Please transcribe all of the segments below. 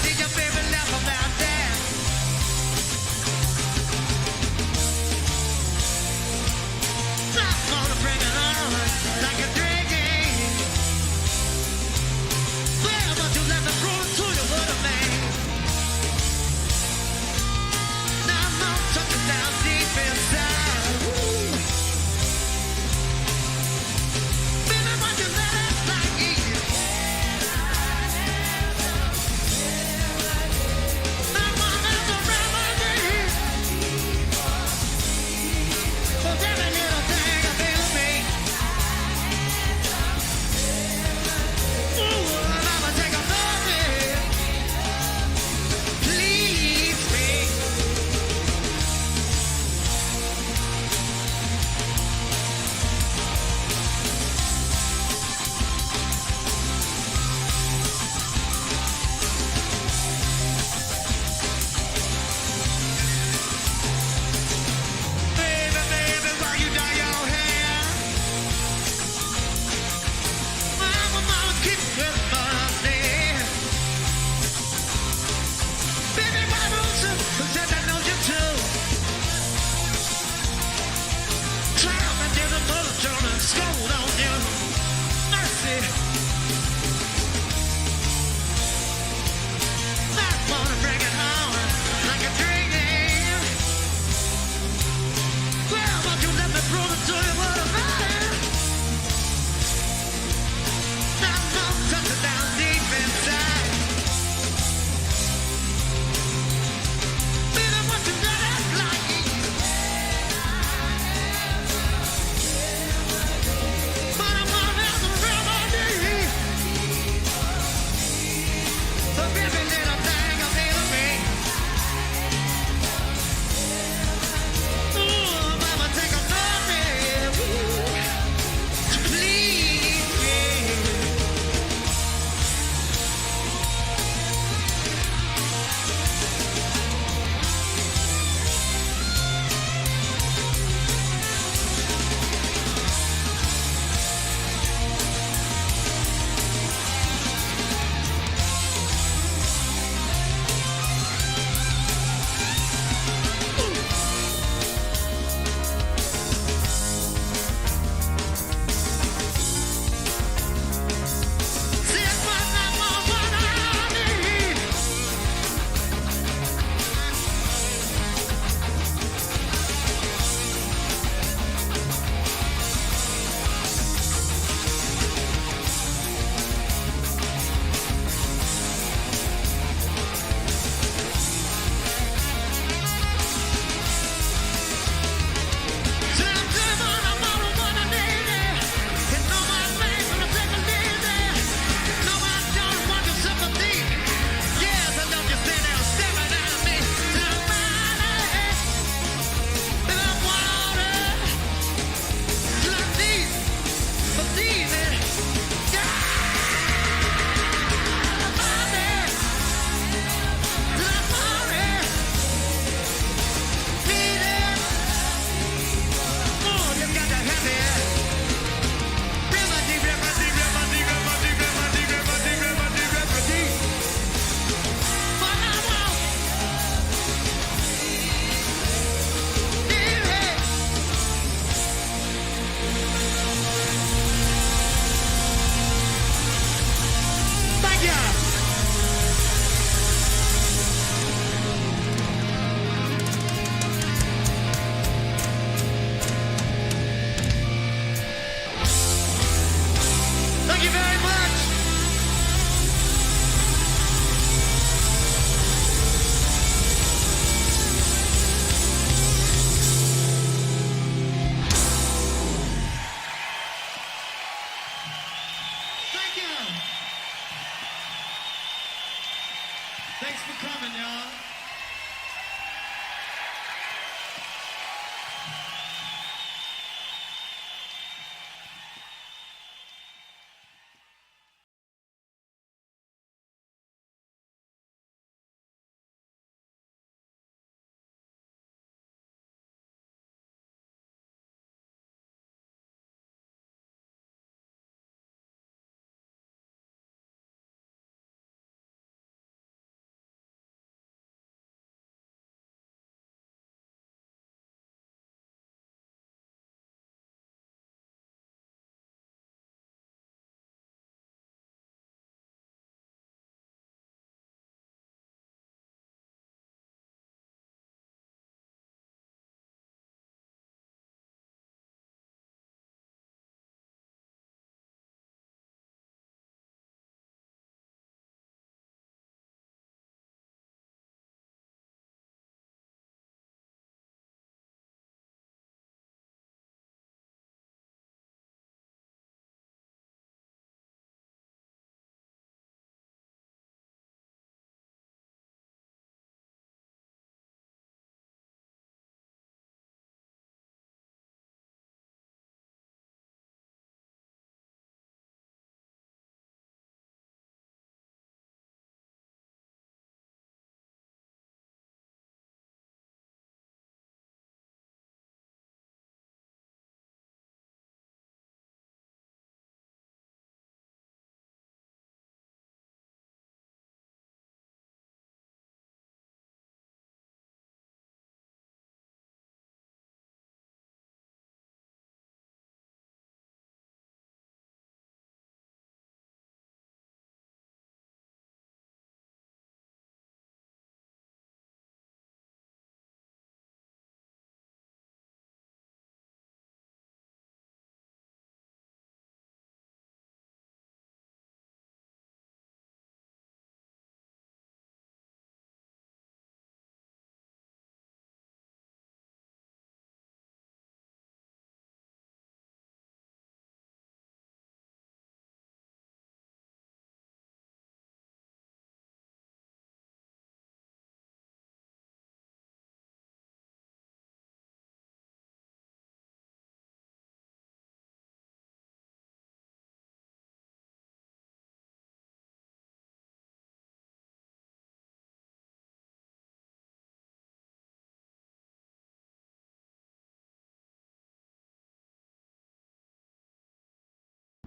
did your baby laugh about that? I'm gonna bring it on like a dragon. Well, but you let me prove it to you what a man. Now I'm not touching down deep inside. Ooh. Baby, why you let it like easy? I want to around my knees. For every little thing I feel of me. Ooh, I'ma take a moment. Please me. Baby, baby, why you dye your hair? Mama, keep it money. Baby, why don't you? 'Cause I know you too. Climb into the motor and scold on you. Mercy. I wanna bring it on like a dream. Well, won't you let me prove it to you what a man? Now I'm gonna touch it down deep inside. Baby, what you got it like? But I wanna have some real money. For every little thing I feel of me. Ooh, mama, take a moment. Ooh, to please me. See, it's what I want, what I need. See, I'm doing what I need. You know my face when I take a lead. No, I don't want your sympathy. Yes, I know you stand there staring at me. Somebody, and I want it. Like these, believe it. Yeah, body, I want it. Need it. Oh, you got to have it. Remedy, remedy, remedy, remedy, remedy, remedy, remedy, remedy. What I want, need it. Thank you. Thank you very much. Thank you. Thanks for coming, y'all.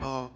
Oh,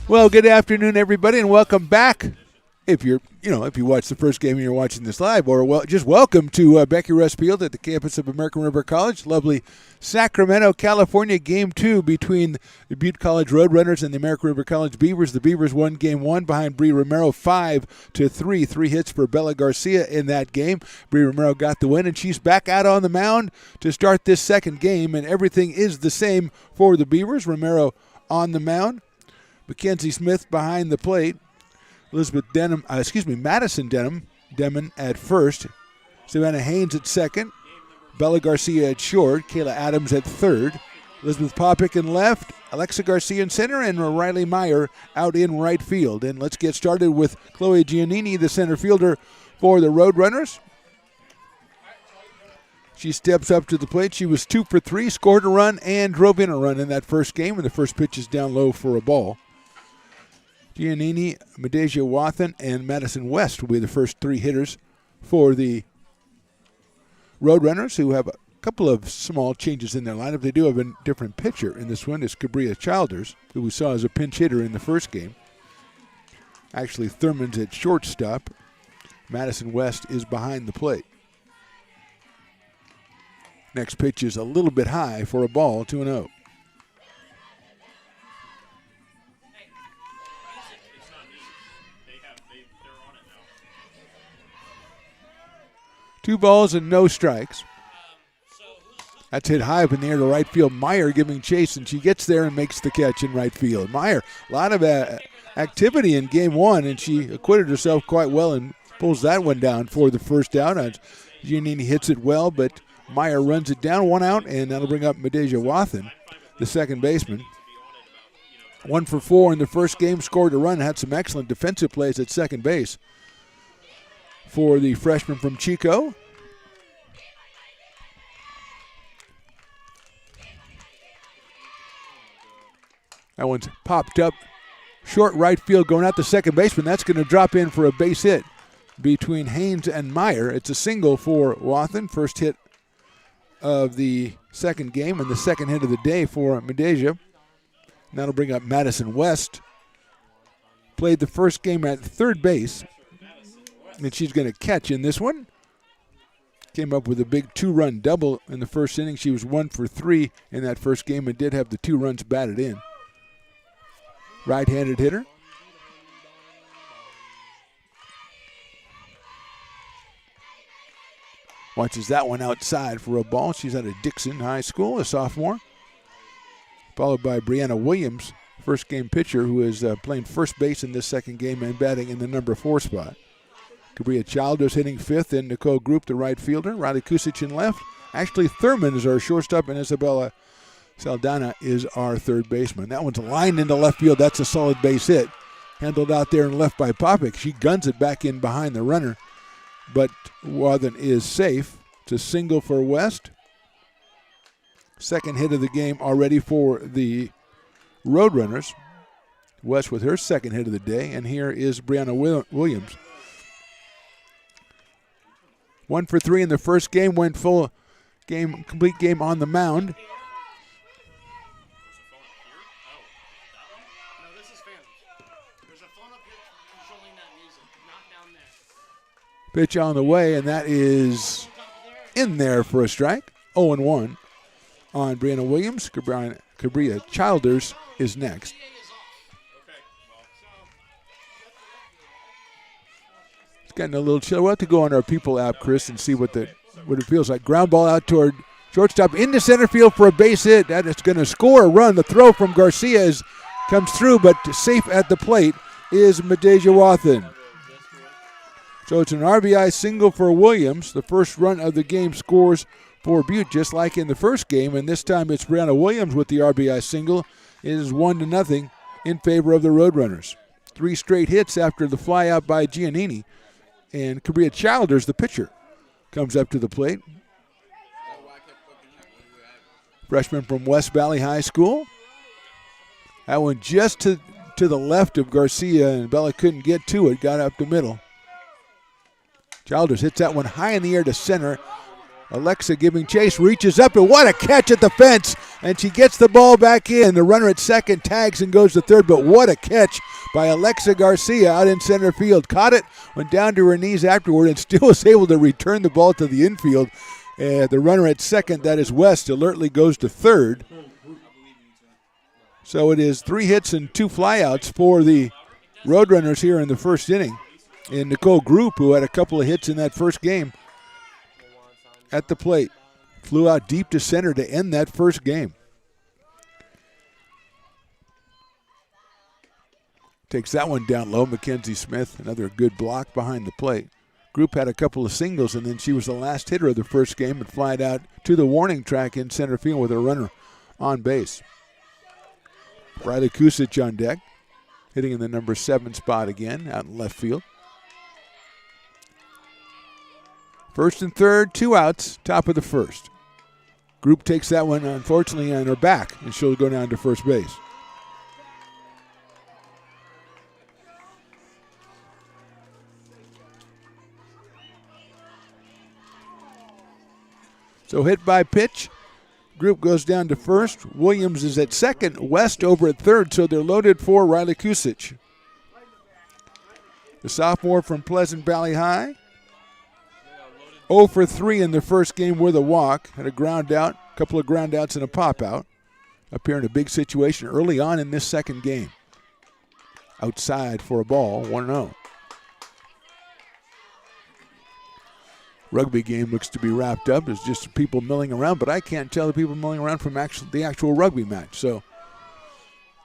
Well, good afternoon, everybody, and welcome back. If you watched the first game and you're watching this live, or just welcome to Becky Russ Field at the campus of American River College. Lovely Sacramento, California, Game 2 between the Butte College Roadrunners and the American River College Beavers. The Beavers won Game 1 behind Bree Romero 5-3. 3 hits for Bella Garcia in that game. Bree Romero got the win, and she's back out on the mound to start this second game, and everything is the same for the Beavers. Romero on the mound. Mackenzie Smith behind the plate. Madison Demon at first. Savannah Haynes at second. Bella Garcia at short. Kayla Adams at third. Elizabeth Popick in left. Alexa Garcia in center. And Riley Meyer out in right field. And let's get started with Chloe Giannini, the center fielder for the Roadrunners. She steps up to the plate. She was 2 for 3, scored a run, and drove in a run in that first game. And the first pitch is down low for a ball. Giannini, Medeja Wathan, and Madison West will be the first 3 hitters for the Roadrunners, who have a couple of small changes in their lineup. They do have a different pitcher in this one. It's Cabria Childers, who we saw as a pinch hitter in the first game. Actually, Thurman's at shortstop. Madison West is behind the plate. Next pitch is a little bit high for a ball, 2-0. Two balls and no strikes. That's hit high up in the air to right field. Meyer giving chase, and she gets there and makes the catch in right field. Meyer, a lot of activity in Game 1, and she acquitted herself quite well and pulls that one down for the first out. Giannini hits it well, but Meyer runs it down, 1 out, and that'll bring up Medeja Wathan, the second baseman. 1 for 4 in the first game, scored a run, had some excellent defensive plays at second base for the freshman from Chico. That one's popped up short right field going out to second baseman. That's going to drop in for a base hit between Haynes and Meyer. It's a single for Wathan, first hit of the second game and the second hit of the day for Medeja. That'll bring up Madison West. Played the first game at third base, and she's going to catch in this one. Came up with a big 2-run double in the first inning. She was 1 for 3 in that first game and did have the 2 runs batted in. Right-handed hitter. Watches that one outside for a ball. She's out of Dixon High School, a sophomore. Followed by Brianna Williams, first game pitcher, who is playing first base in this second game and batting in the number 4 spot. Cabria Childers hitting fifth, and Nicole Group, the right fielder. Riley Kusich in left. Ashley Thurman is our shortstop, and Isabella Saldana is our third baseman. That one's lined into left field. That's a solid base hit. Handled out there and left by Popick. She guns it back in behind the runner, but Wathan is safe. It's a single for West. Second hit of the game already for the Roadrunners. West with her second hit of the day, and here is Brianna Williams. 1 for 3 in the first game, went full game, complete game on the mound. Pitch on the way, and that is in there for a strike. 0-1 on Brianna Williams. Cabria Childers is next. It's getting a little chill. We'll have to go on our People app, Chris, and see what it feels like. Ground ball out toward shortstop into center field for a base hit. That is going to score a run. The throw from Garcia comes through, but safe at the plate is Medeja Wathan. So it's an RBI single for Williams. The first run of the game scores for Butte, just like in the first game, and this time it's Brianna Williams with the RBI single. It is 1-0 in favor of the Roadrunners. 3 straight hits after the fly out by Giannini, and Cabria Childers, the pitcher, comes up to the plate. Freshman from West Valley High School. That one just to the left of Garcia, and Bella couldn't get to it, got up the middle. Childers hits that one high in the air to center. Alexa giving chase, reaches up, and what a catch at the fence. And she gets the ball back in. The runner at second tags and goes to third, but what a catch by Alexa Garcia out in center field. Caught it, went down to her knees afterward, and still was able to return the ball to the infield. The runner at second, that is West, alertly goes to third. So it is 3 hits and 2 flyouts for the Roadrunners here in the first inning. And Nicole Group, who had a couple of hits in that first game, at the plate. Flew out deep to center to end that first game. Takes that one down low. Mackenzie Smith, another good block behind the plate. Group had a couple of singles, and then she was the last hitter of the first game and flied out to the warning track in center field with a runner on base. Riley Kusic on deck, hitting in the number 7 spot again out in left field. First and third, 2 outs, top of the first. Group takes that one, unfortunately, on her back, and she'll go down to first base. So hit by pitch. Group goes down to first. Williams is at second. West over at third, so they're loaded for Riley Kusic. The sophomore from Pleasant Valley High. 0 for 3 in the first game with a walk. Had a ground out, a couple of ground outs and a pop out. Up here in a big situation early on in this second game. Outside for a ball, 1-0. Rugby game looks to be wrapped up. There's just people milling around, but I can't tell the people milling around from the actual rugby match. So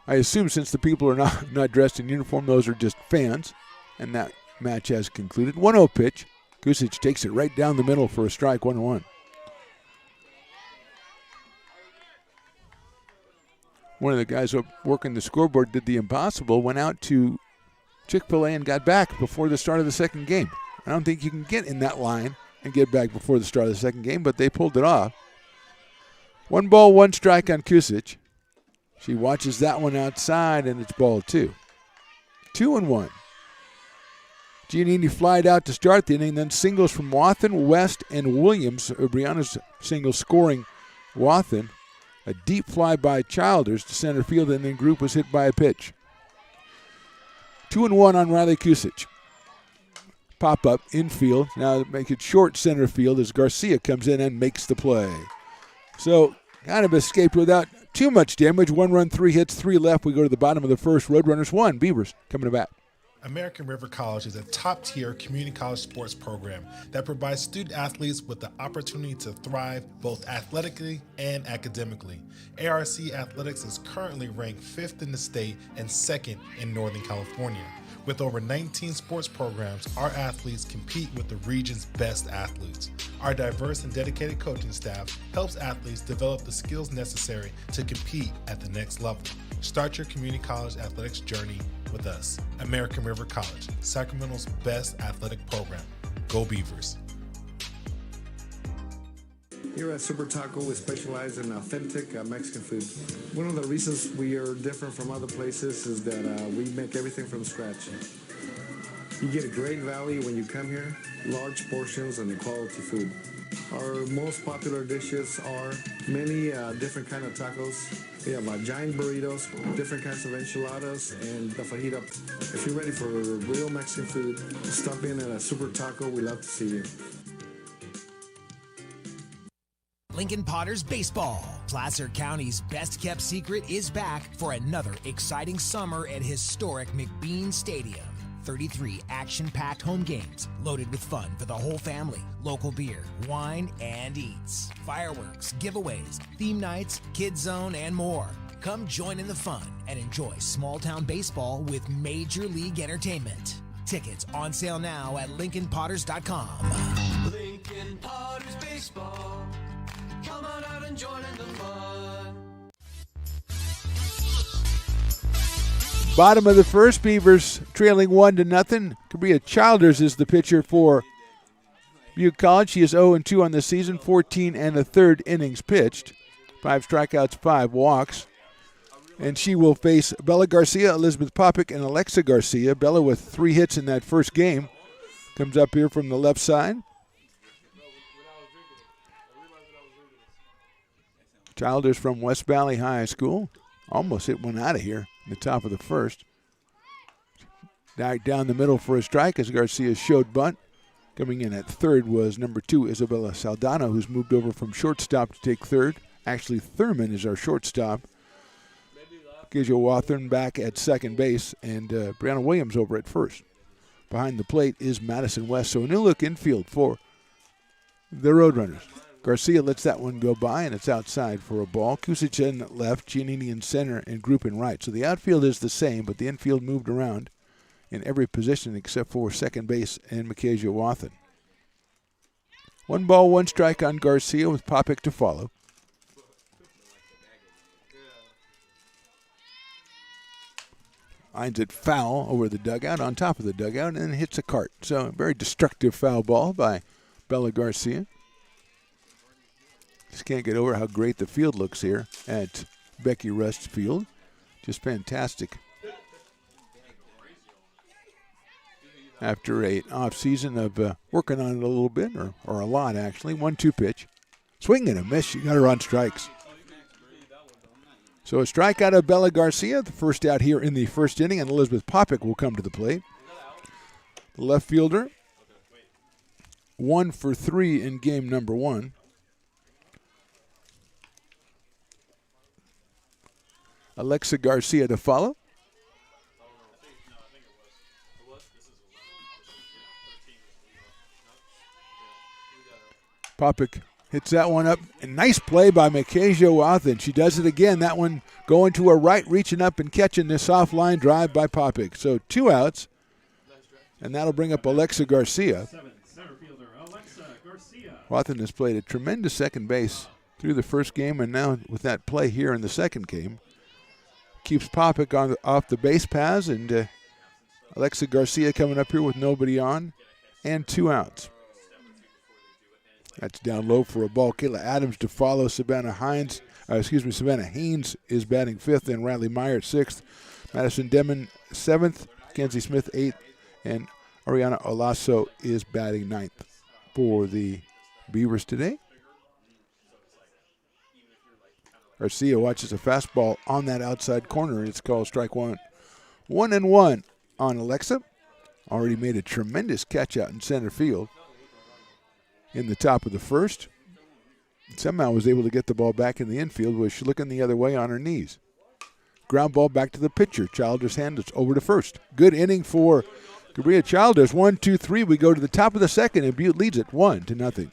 I assume since the people are not dressed in uniform, those are just fans, and that match has concluded. 1-0 pitch. Kusic takes it right down the middle for a strike, 1-1. One of the guys working the scoreboard did the impossible, went out to Chick-fil-A and got back before the start of the second game. I don't think you can get in that line and get back before the start of the second game, but they pulled it off. 1 ball, 1 strike on Kusic. She watches that one outside, and it's ball 2. 2-1. Giannini flied out to start the inning, then singles from Wathen, West, and Williams. Brianna's single scoring Wathen. A deep fly by Childers to center field, and then Group was hit by a pitch. 2-1 on Riley Kusic. Pop-up infield. Now make it short center field as Garcia comes in and makes the play. So kind of escaped without too much damage. 1 run, 3 hits, 3 left. We go to the bottom of the first. Roadrunners 1. Beavers coming to bat. American River College is a top-tier community college sports program that provides student athletes with the opportunity to thrive both athletically and academically. ARC Athletics is currently ranked 5th in the state and 2nd in Northern California. With over 19 sports programs, our athletes compete with the region's best athletes. Our diverse and dedicated coaching staff helps athletes develop the skills necessary to compete at the next level. Start your community college athletics journey with us. American River College, Sacramento's best athletic program. Go Beavers. Here at Super Taco, we specialize in authentic Mexican food. One of the reasons we are different from other places is that we make everything from scratch. You get a great value when you come here, large portions and quality food. Our most popular dishes are many different kind of tacos. We have giant burritos, different kinds of enchiladas, and the fajita. If you're ready for real Mexican food, stop in at a Super Taco. We'd love to see you. Lincoln Potters Baseball. Placer County's best-kept secret is back for another exciting summer at historic McBean Stadium. 33 action-packed home games loaded with fun for the whole family. Local beer, wine, and eats. Fireworks, giveaways, theme nights, kids zone, and more. Come join in the fun and enjoy small-town baseball with Major League Entertainment. Tickets on sale now at LincolnPotters.com. Lincoln Potters Baseball. Come on out and join in the fun. Bottom of the first, Beavers trailing 1-0. Cabria Childers is the pitcher for Butte College. She is 0-2 on the season, 14 1/3 innings pitched. 5 strikeouts, 5 walks. And she will face Bella Garcia, Elizabeth Popick, and Alexa Garcia. Bella with 3 hits in that first game. Comes up here from the left side. Childers from West Valley High School. Almost hit one out of here in the top of the first. Down the middle for a strike as Garcia showed bunt. Coming in at third was number 2, Isabella Saldana, who's moved over from shortstop to take third. Actually, Thurman is our shortstop. Gijo Wathen back at second base, and Brianna Williams over at first. Behind the plate is Madison West. So a new look infield for the Roadrunners. Garcia lets that one go by, and it's outside for a ball. Kusic in left, Giannini in center, and Group in right. So the outfield is the same, but the infield moved around in every position except for second base and Micaiah Wathen. 1 ball, 1 strike on Garcia with Popik to follow. Lines it foul over the dugout, on top of the dugout, and then hits a cart. So a very destructive foul ball by Bella Garcia. Just can't get over how great the field looks here at Becky Rust Field. Just fantastic. After an off season of working on it a little bit, or a lot actually. 1-2 pitch. Swing and a miss. You got her on strikes. So a strike out of Bella Garcia, the first out here in the first inning, and Elizabeth Popik will come to the plate. The left fielder, 1 for 3 in game number 1. Alexa Garcia to follow. Popik hits that one up. A nice play by Micaiah Wathen. She does it again. That one going to her right, reaching up and catching this soft line drive by Popik. So 2 outs, and that'll bring up Alexa Garcia. Wathen has played a tremendous second base through the first game, and now with that play here in the second game, keeps Popik off the base paths, and Alexa Garcia coming up here with nobody on and 2 outs. That's down low for a ball. Kayla Adams to follow. Savannah Haynes is batting 5th, and Riley Meyer 6th. Madison Demon 7th, Kenzie Smith 8th, and Ariana Olaso is batting 9th for the Beavers today. Garcia watches a fastball on that outside corner, and it's called strike 1. 1-1 on Alexa. Already made a tremendous catch out in center field in the top of the first. Somehow was able to get the ball back in the infield, was looking the other way on her knees. Ground ball back to the pitcher. Childers handles over to first. Good inning for Cabria Childers. 1-2-3. We go to the top of the second, and Butte leads it 1-0.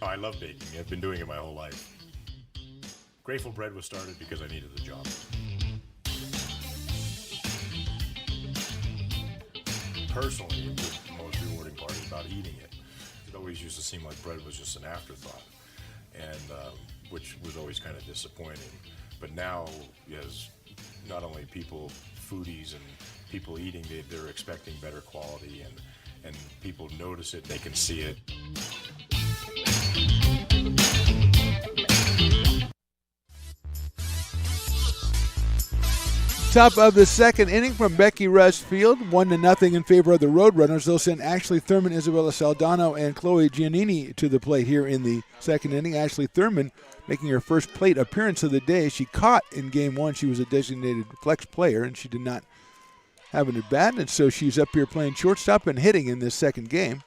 I love baking. I've been doing it my whole life. Grateful Bread was started because I needed the job. Personally, the most rewarding part is about eating it. It always used to seem like bread was just an afterthought, and which was always kind of disappointing. But now, as not only people, foodies and people eating, they're expecting better quality, and people notice it, they can see it. Top of the second inning from Becky Rust Field, 1-0 in favor of the Roadrunners. They'll send Ashley Thurman, Isabella Saldano, and Chloe Giannini to the plate here in the second inning. Ashley Thurman making her first plate appearance of the day. She caught in game 1. She was a designated flex player, and she did not have an at-bat, and so she's up here playing shortstop and hitting in this second game.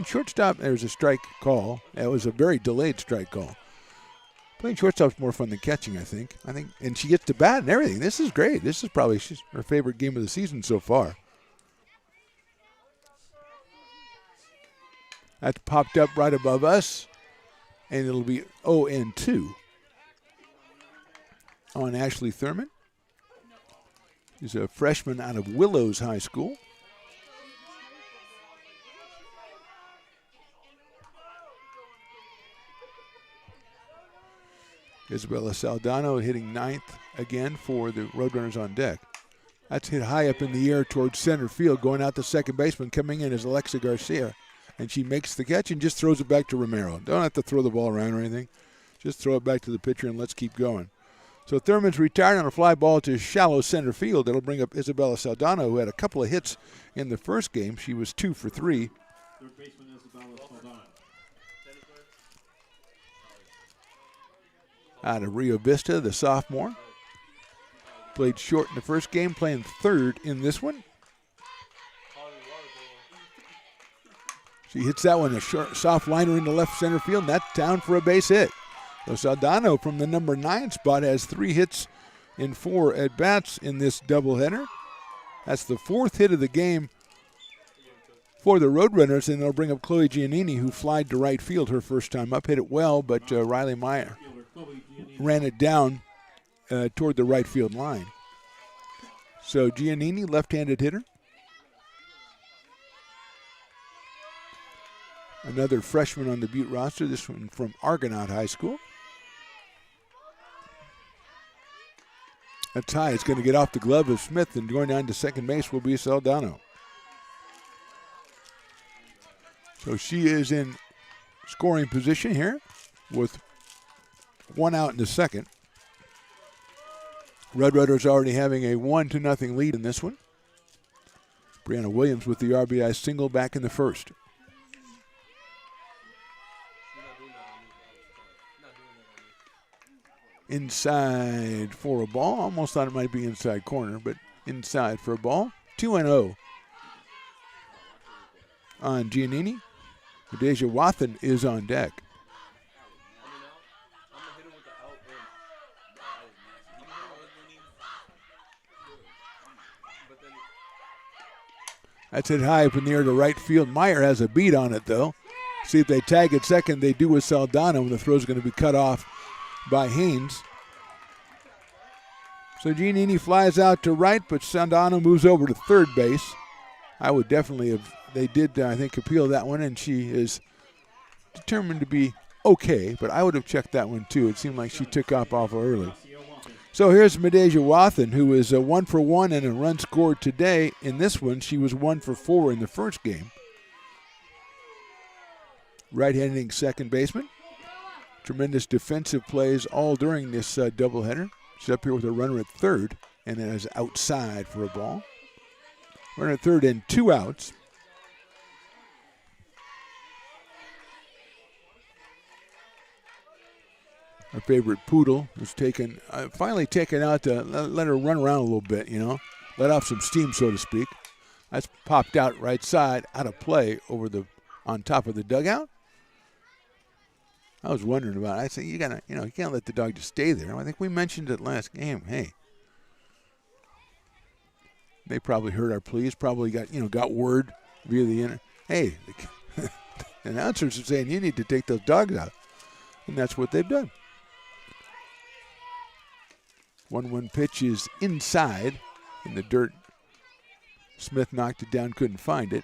Shortstop, there's a strike call. It was a very delayed strike call. Playing shortstop's more fun than catching, I think. And she gets to bat and everything. This is great. This is probably her favorite game of the season so far. That's popped up right above us, and it'll be 0-2 on Ashley Thurman. She's a freshman out of Willows High School. Isabella Saldano hitting 9th again for the Roadrunners on deck. That's hit high up in the air towards center field, going out to second baseman. Coming in is Alexa Garcia, and she makes the catch and just throws it back to Romero. Don't have to throw the ball around or anything. Just throw it back to the pitcher and let's keep going. So Thurman's retired on a fly ball to shallow center field. It'll bring up Isabella Saldano, who had a couple of hits in the first game. She was 2 for 3. Third baseman Isabella Saldana. Out of Rio Vista, the sophomore. Played short in the first game, playing third in this one. She hits that one, a short, soft liner into left center field, and that's down for a base hit. So Saldano from the number 9 spot has 3 hits in 4 at-bats in this doubleheader. That's the 4th hit of the game for the Roadrunners, and they'll bring up Chloe Giannini, who flied to right field her first time up, hit it well, but Riley Meyer ran it down toward the right field line. So Giannini, left-handed hitter. Another freshman on the Butte roster, this one from Argonaut High School. That's high. It's going to get off the glove of Smith, and going down to second base will be Saldano. So she is in scoring position here with 1 out in the second. Roadrunners already having a 1-0 lead in this one. Brianna Williams with the RBI single back in the first. Inside for a ball. Almost thought it might be inside corner, but inside for a ball. 2-0 on Giannini. Deja Wathan is on deck. That's hit high up in the air to right field. Meyer has a beat on it, though. See if they tag it second. They do with Saldano, and the throw's going to be cut off by Haynes. So Giannini flies out to right, but Saldano moves over to third base. I would definitely have, they did, I think, appeal that one, and she is determined to be okay, but I would have checked that one too. It seemed like she took off awful early. So here's Medeja Wathan, who is 1 for 1 and a run scored today. In this one, she was 1 for 4 in the first game. Right-handed second baseman. Tremendous defensive plays all during this doubleheader. She's up here with a runner at third, and then is outside for a ball. Runner at third and 2 outs. Our favorite poodle was taken, finally taken out to let her run around a little bit, you know, let off some steam, so to speak. That's popped out right side, out of play on top of the dugout. I was wondering about it. I said, you can't let the dog just stay there. I think we mentioned it last game. Hey, they probably heard our pleas. Probably got word via the internet. Hey, the announcers are saying you need to take those dogs out, and that's what they've done. 1-1 pitch is inside in the dirt. Smith knocked it down, couldn't find it.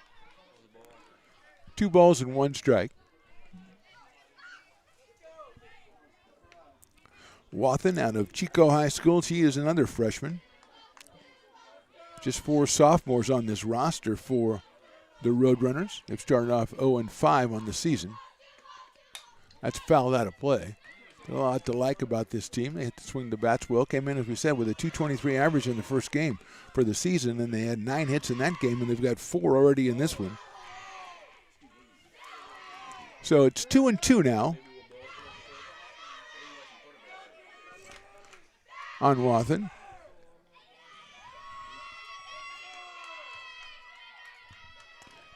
2 balls and 1 strike. Wathan out of Chico High School. She is another freshman. Just 4 sophomores on this roster for the Roadrunners. They've started off 0-5 on the season. That's fouled out of play. A lot to like about this team. They hit the swing the bats well. Came in, as we said, with a .223 average in the first game for the season, and they had 9 hits in that game, and they've got 4 already in this one. So it's 2-2 now on Wathan.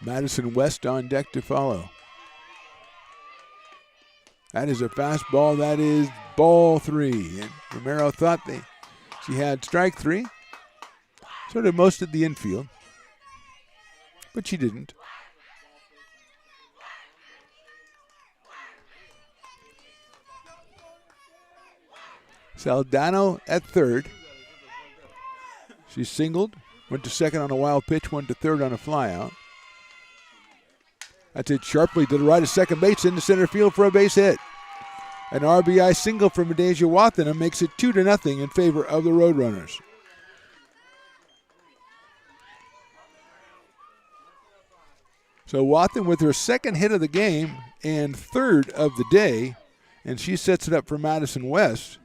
Madison West on deck to follow. That is a fastball. That is ball 3. And Romero thought she had strike 3. So did most of the infield. But she didn't. Saldano at third. She singled, went to second on a wild pitch, went to third on a flyout. That's it sharply to the right of second base into center field for a base hit. An RBI single from Adasia Wathen makes it 2-0 in favor of the Roadrunners. So Wathen with her second hit of the game and third of the day, and she sets it up for Madison West,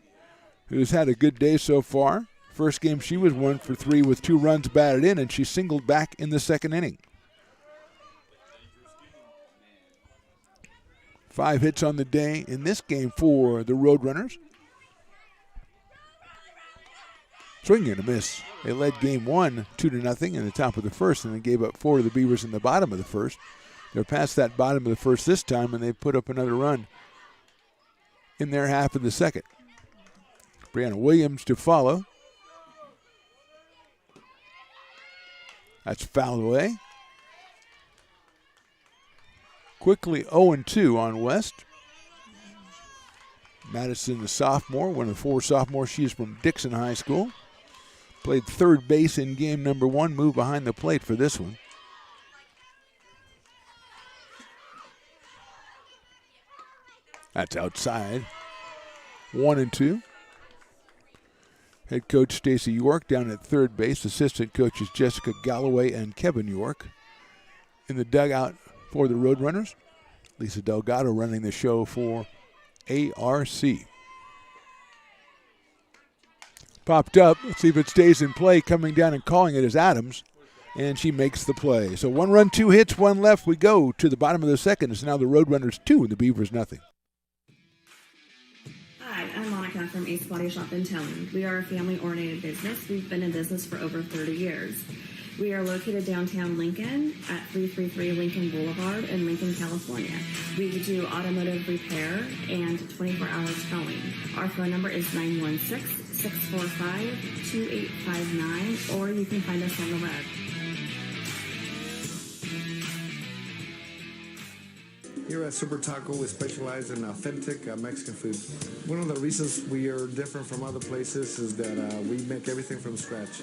who's had a good day so far. First game she was 1 for 3 with 2 runs batted in, and she singled back in the second inning. 5 hits on the day in this game for the Roadrunners. Swing and a miss. They led game 1 2-0 in the top of the first, and they gave up 4 to the Beavers in the bottom of the first. They're past that bottom of the first this time, and they put up another run in their half of the second. Brianna Williams to follow. That's fouled away. Quickly 0-2 on West. Madison, the sophomore, one of the 4 sophomores. She's from Dixon High School. Played third base in game number 1, moved behind the plate for this one. That's outside. 1-2. Head coach Stacy York down at third base. Assistant coaches Jessica Galloway and Kevin York. In the dugout for the Roadrunners, Lisa Delgado running the show for ARC. Popped up. Let's see if it stays in play. Coming down and calling it is Adams, and she makes the play. So 1 run, 2 hits, 1 left. We go to the bottom of the second. It's now the Roadrunners 2 and the Beavers nothing. Hi, I'm Monica from Ace Body Shop in Town. We are a family-oriented business. We've been in business for over 30 years. We are located downtown Lincoln at 333 Lincoln Boulevard in Lincoln, California. We do automotive repair and 24-hour towing. Our phone number is 916-645-2859, or you can find us on the web. Here at Super Taco, we specialize in authentic Mexican food. One of the reasons we are different from other places is that we make everything from scratch.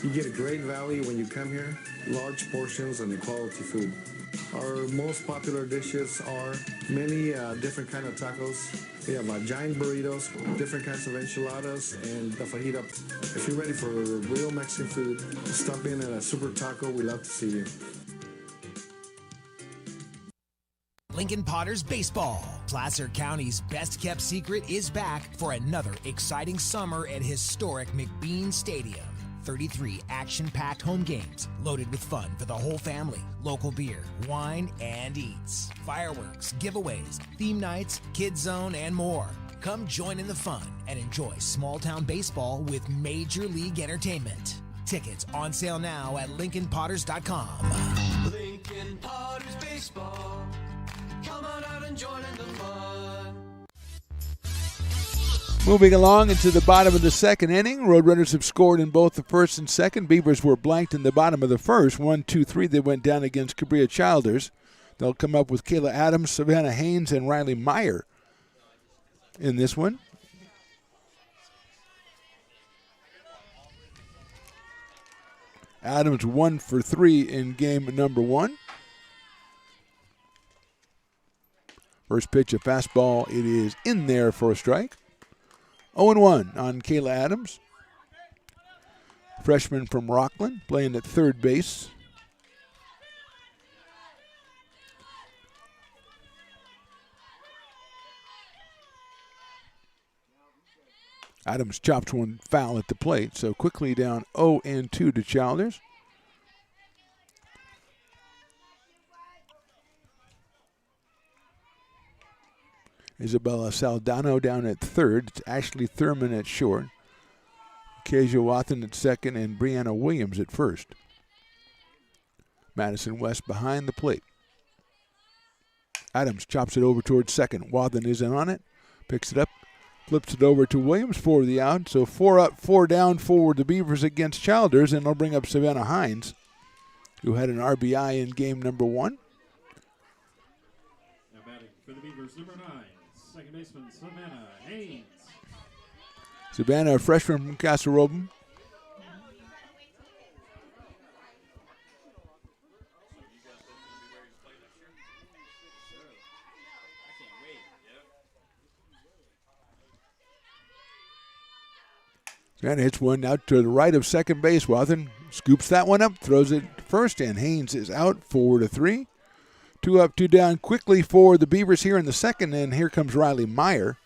You get a great value when you come here, large portions and quality food. Our most popular dishes are many different kind of tacos. We have giant burritos, different kinds of enchiladas, and the fajita. If you're ready for real Mexican food, stop in at a Super Taco. We love to see you. Lincoln Potters Baseball. Placer County's best-kept secret is back for another exciting summer at historic McBean Stadium. 33 action-packed home games loaded with fun for the whole family. Local beer, wine, and eats. Fireworks, giveaways, theme nights, kids zone, and more. Come join in the fun and enjoy small-town baseball with Major League Entertainment. Tickets on sale now at LincolnPotters.com. Lincoln Potters Baseball. Come on out and join in the fun. Moving along into the bottom of the second inning, Roadrunners have scored in both the first and second. Beavers were blanked in the bottom of the first. 1-2-3, they went down against Cabria Childers. They'll come up with Kayla Adams, Savannah Haynes, and Riley Meyer in this one. Adams 1 for 3 in game number 1. First pitch, a fastball. It is in there for a strike. 0-1 on Kayla Adams. Freshman from Rockland, playing at third base. Adams chopped one foul at the plate, so quickly down 0-2 to Childers. Isabella Saldano down at third. It's Ashley Thurman at short. Kezia Wathen at second, and Brianna Williams at first. Madison West behind the plate. Adams chops it over towards second. Wathen is in on it. Picks it up. Flips it over to Williams for the out. So 4 up, 4 down for the Beavers against Childers, and they'll bring up Savannah Hines, who had an RBI in game number 1. Now batting for the Beavers, number 9, second baseman Savannah Haynes. Savannah, a freshman from Castle Roban. Savannah hits one out to the right of second base. Wathen scoops that one up, throws it to first, and Haynes is out 4-3. 2 up, 2 down quickly for the Beavers here in the second, and here comes Riley Meyer.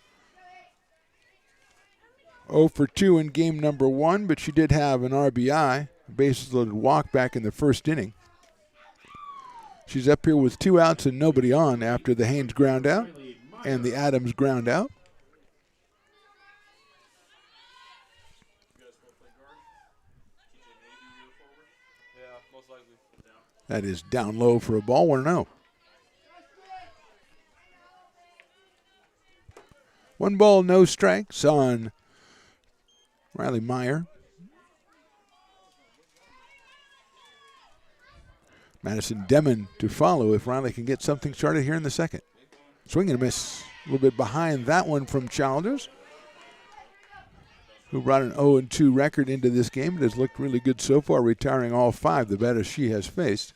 0 for 2 in game number 1, but she did have an RBI, a bases-loaded walk back in the first inning. She's up here with 2 outs and nobody on after the Haynes ground out and the Adams ground out. That is down low for a ball, 1-0. 1 ball, no strikes on Riley Meyer. Madison Demon to follow if Riley can get something started here in the second. Swing and a miss. A little bit behind that one from Childers, who brought an 0-2 record into this game. It has looked really good so far, retiring all 5, the batters she has faced.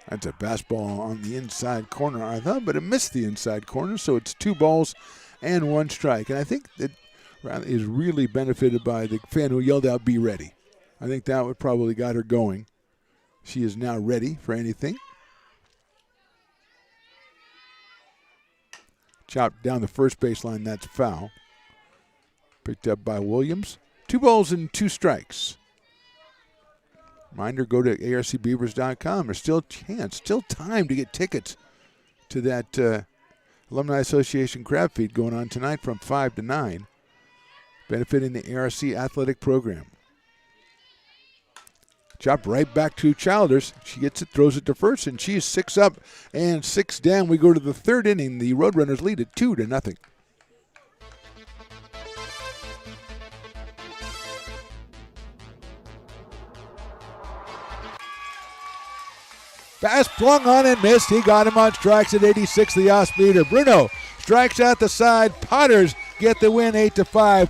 That's a fastball on the inside corner, I thought, but it missed the inside corner, so it's 2 balls and 1 strike. And I think that Riley is really benefited by the fan who yelled out, "Be ready." I think that would probably got her going. She is now ready for anything. Chopped down the first baseline, that's foul. Picked up by Williams. 2 balls and 2 strikes. Reminder, go to arcbeavers.com. There's still a chance, still time to get tickets to that Alumni Association crab feed going on tonight from 5 to 9, benefiting the ARC athletic program. Chop right back to Childers. She gets it, throws it to first, and she's 6 up and 6 down. We go to the third inning. The Roadrunners lead at 2-0. Pass flung on and missed. He got him on strikes at 86, the off-speeder. Bruno strikes out the side. Potters get the win 8-5.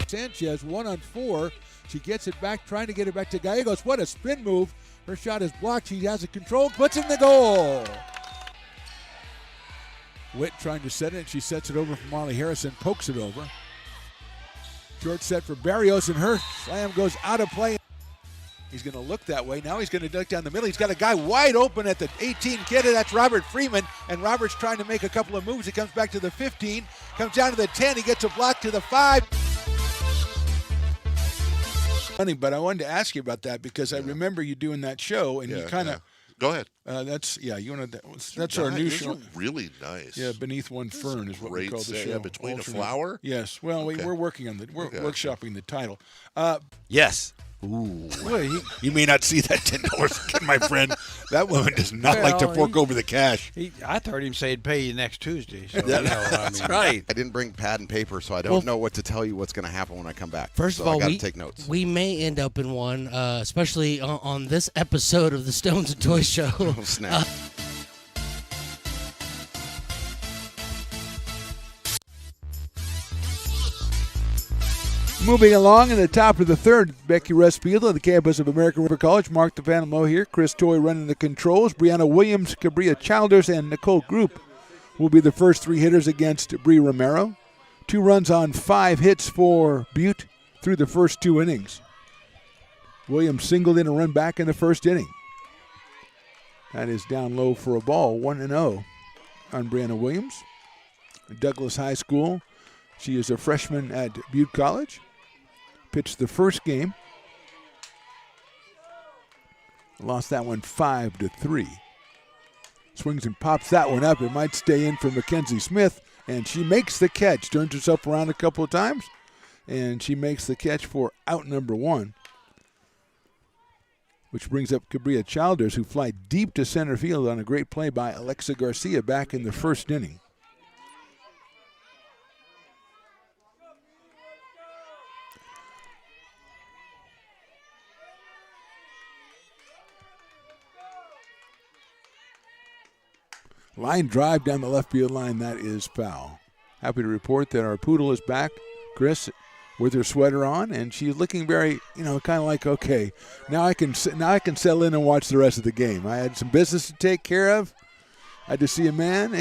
Sanchez 1 on 4. She gets it back, trying to get it back to Gallegos. What a spin move. Her shot is blocked. She has it controlled, puts in the goal. Witt trying to set it. She sets it over for Molly Harrison, pokes it over. Short set for Barrios, and her slam goes out of play. He's going to look that way. Now he's going to duck down the middle. He's got a guy wide open at the 18 kid, and that's Robert Freeman. And Robert's trying to make a couple of moves. He comes back to the 15, comes down to the 10. He gets a block to the 5. Funny, but I wanted to ask you about that because I remember you doing that show, and you kind of. Go ahead. That's our new show. Really nice. Yeah, Beneath One Fern is what we call the show. Yeah, Between a Flower. Yes. Well, we're working on workshopping the title. Yes. Ooh. Well, you may not see that $10 again, my friend. That woman does not like to fork over the cash. I heard him say he'd pay you next Tuesday. So That's right. I didn't bring pad and paper, so I don't know what to tell you what's going to happen when I come back. First of all, I got to take notes. We may end up in one, especially on this episode of the Stones and Toys Show. Oh, snap. Moving along in the top of the third, Becky Restfield on the campus of American River College. Mark the Phantom Low here. Chris Toy running the controls. Brianna Williams, Cabria Childers, and Nicole Group will be the first 3 hitters against Bree Romero. 2 runs on 5 hits for Butte through the first 2 innings. Williams singled in a run back in the first inning. That is down low for a ball, 1-0 on Brianna Williams. Douglas High School. She is a freshman at Butte College. Pitched the first game. Lost that one 5-3. Swings and pops that one up. It might stay in for Mackenzie Smith, and she makes the catch. Turns herself around a couple of times, and she makes the catch for out number 1. Which brings up Cabria Childers, who fly deep to center field on a great play by Alexa Garcia back in the first inning. Line drive down the left field line. That is foul. Happy to report that our poodle is back, Chris, with her sweater on, and she's looking very, kind of like, okay, now I can settle in and watch the rest of the game. I had some business to take care of. I had to see a man,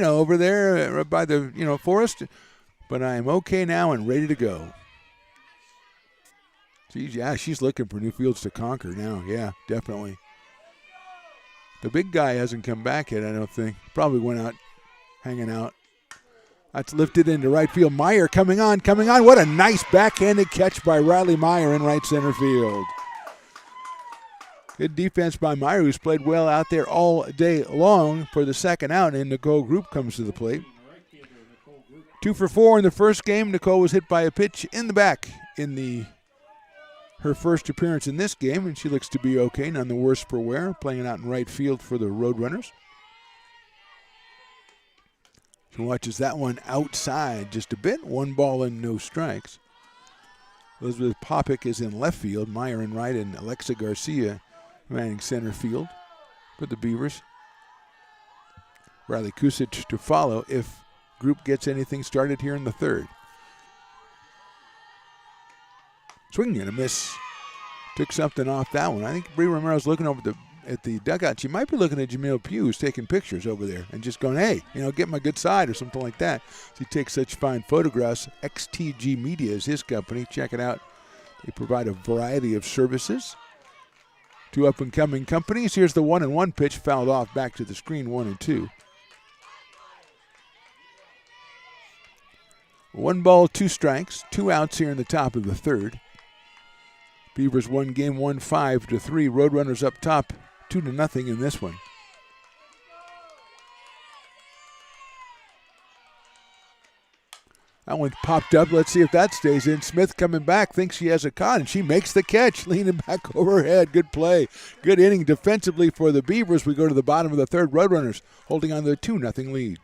over there by the, forest, but I am okay now and ready to go. She's looking for new fields to conquer now. Yeah, definitely. The big guy hasn't come back yet, I don't think. Probably went out, hanging out. That's lifted into right field. Meyer coming on. What a nice backhanded catch by Riley Meyer in right center field. Good defense by Meyer, who's played well out there all day long for the second out, and Nicole Group comes to the plate. 2 for 4 in the first game. Nicole was hit by a pitch in the back in her first appearance in this game, and she looks to be okay, none the worse for wear, playing out in right field for the Roadrunners. She watches that one outside just a bit. 1 ball and no strikes. Elizabeth Popick is in left field, Meyer in right, and Alexa Garcia manning center field for the Beavers. Riley Kusich to follow if Group gets anything started here in the third. Swinging and a miss. Took something off that one. I think Bree Romero's looking over at the dugout. She might be looking at Jamil Pugh, who's taking pictures over there and just going, hey, get my good side or something like that. He takes such fine photographs. XTG Media is his company. Check it out. They provide a variety of services. 2 up-and-coming companies. Here's the 1-1 pitch fouled off back to the screen, 1-2. 1 ball, 2 strikes, 2 outs here in the top of the third. Beavers won game 1 5-3. Roadrunners up top 2-0 in this one. That one popped up. Let's see if that stays in. Smith coming back, thinks she has a caught, and she makes the catch, leaning back over her head. Good play. Good inning defensively for the Beavers. We go to the bottom of the third. Roadrunners holding on to the 2-0 lead.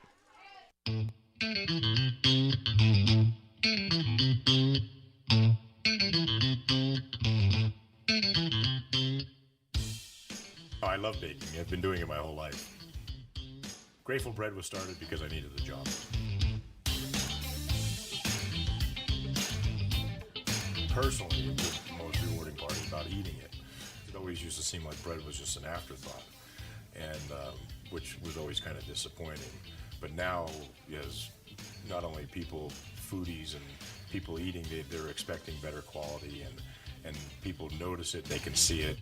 Oh, I love baking. I've been doing it my whole life. Grateful Bread was started because I needed the job. Personally, the most rewarding part about eating it. It always used to seem like bread was just an afterthought, and which was always kind of disappointing. But now, as not only people, foodies and people eating, they're expecting better quality, and people notice it, they can see it.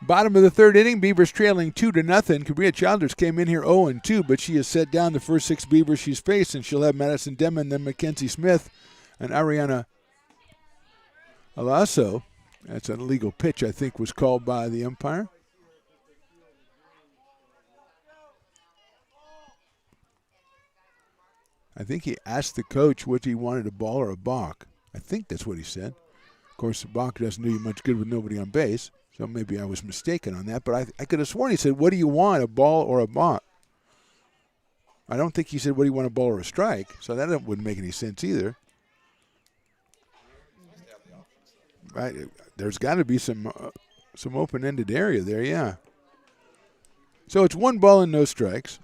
Bottom of the third inning, Beavers trailing 2-0. Cabria Childers came in here 0-2, but she has set down the first 6 Beavers she's faced, and she'll have Madison Demon, then Mackenzie Smith, and Ariana Alasso. That's an illegal pitch, I think, was called by the umpire. I think he asked the coach what he wanted, a ball or a balk. I think that's what he said. Of course, the balk doesn't do you much good with nobody on base. So maybe I was mistaken on that, but I could have sworn he said, what do you want, a ball or a balk? I don't think he said, what do you want, a ball or a strike? So that wouldn't make any sense either. Right? There's got to be some open-ended area there, yeah. So it's 1 ball and no strikes.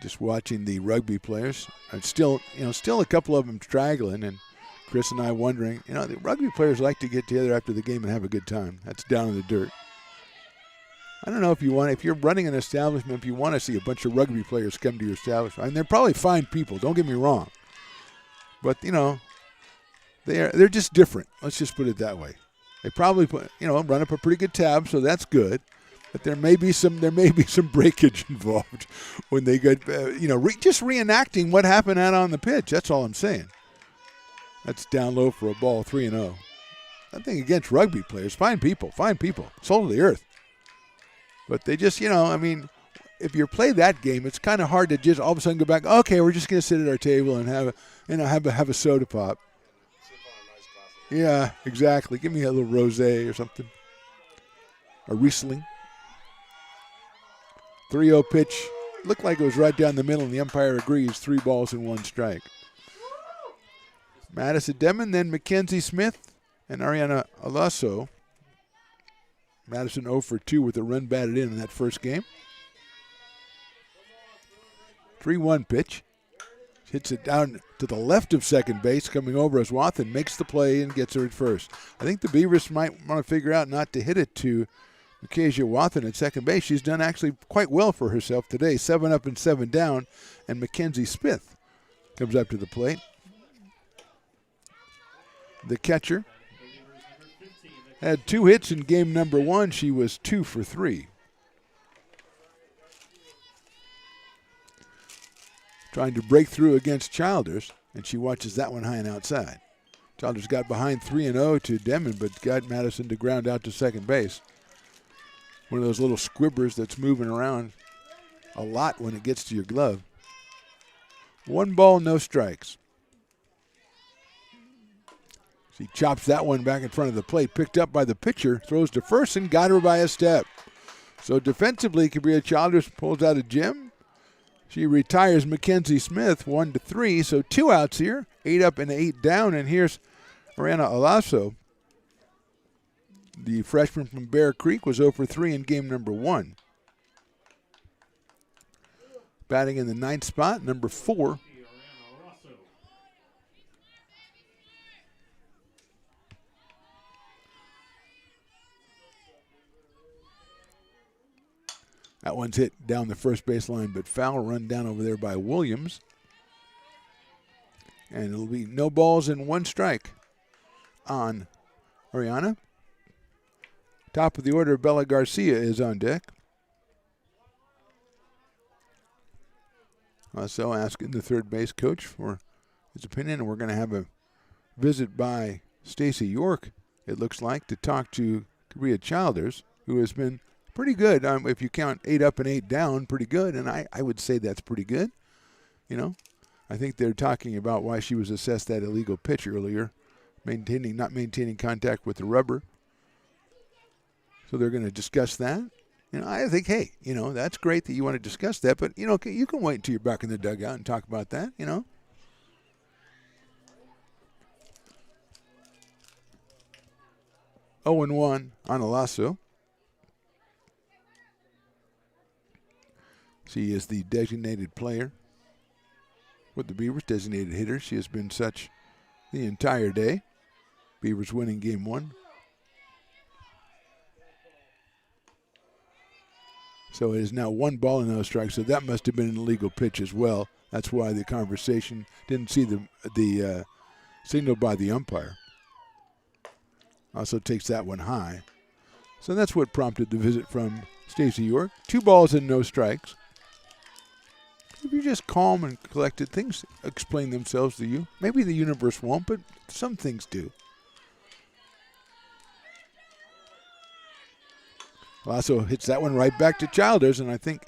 Just watching the rugby players. Still a couple of them straggling, and Chris and I wondering, the rugby players like to get together after the game and have a good time. That's down in the dirt. I don't know if you're running an establishment, if you want to see a bunch of rugby players come to your establishment. They're probably fine people, don't get me wrong. But, they're just different. Let's just put it that way. They probably run up a pretty good tab, so that's good. But there may be some breakage involved when they get just reenacting what happened out on the pitch. That's all I'm saying. That's down low for a ball, 3-0. Nothing against rugby players, fine people, soul of the earth. But they just, if you play that game, it's kind of hard to just all of a sudden go back. Okay, we're just going to sit at our table and have a soda pop. Yeah, exactly. Give me a little rosé or something. A Riesling. 3-0 pitch. Looked like it was right down the middle, and the umpire agrees. 3 balls and 1 strike. Madison Demon, then Mackenzie Smith and Ariana Alasso. Madison 0 for 2 with a run batted in that first game. 3-1 pitch. Hits it down to the left of second base, coming over as Wathen makes the play and gets her at first. I think the Beavers might want to figure out not to hit it to Micaiah Wathen at second base. She's done actually quite well for herself today. 7 up and 7 down, and Mackenzie Smith comes up to the plate. The catcher had 2 hits in game number 1. She was 2 for 3. Trying to break through against Childers, and she watches that one high and outside. Childers got behind 3-0 to Demon, but got Madison to ground out to second base. One of those little squibbers that's moving around a lot when it gets to your glove. 1 ball, no strikes. She chops that one back in front of the plate, picked up by the pitcher, throws to first and got her by a step. So defensively, Cabria Childers pulls out a gem. She retires Mackenzie Smith 1-3, so 2 outs here, 8 up and 8 down, and here's Ariana Alasso. The freshman from Bear Creek was 0 for 3 in game number 1. Batting in the 9th spot, number 4. That one's hit down the first baseline, but foul, run down over there by Williams. And it'll be no balls and 1 strike on Ariana. Top of the order, Bella Garcia is on deck. Also asking the third base coach for his opinion, and we're going to have a visit by Stacy York, it looks like, to talk to Cabria Childers, who has been pretty good. If you count 8 up and 8 down, pretty good, and I would say that's pretty good. I think they're talking about why she was assessed that illegal pitch earlier, not maintaining contact with the rubber. So they're going to discuss that. I think, hey, that's great that you want to discuss that, but, you can wait until you're back in the dugout and talk about that, 0-1 on Alasso. She is the designated player with the Beavers, designated hitter. She has been such the entire day. Beavers winning game 1. So it is now 1 ball and no strikes. So that must have been an illegal pitch as well. That's why the conversation didn't see the signal by the umpire. Also takes that one high. So that's what prompted the visit from Stacy York. 2 balls and no strikes. If you're just calm and collected, things explain themselves to you. Maybe the universe won't, but some things do. Lasso hits that one right back to Childers, and I think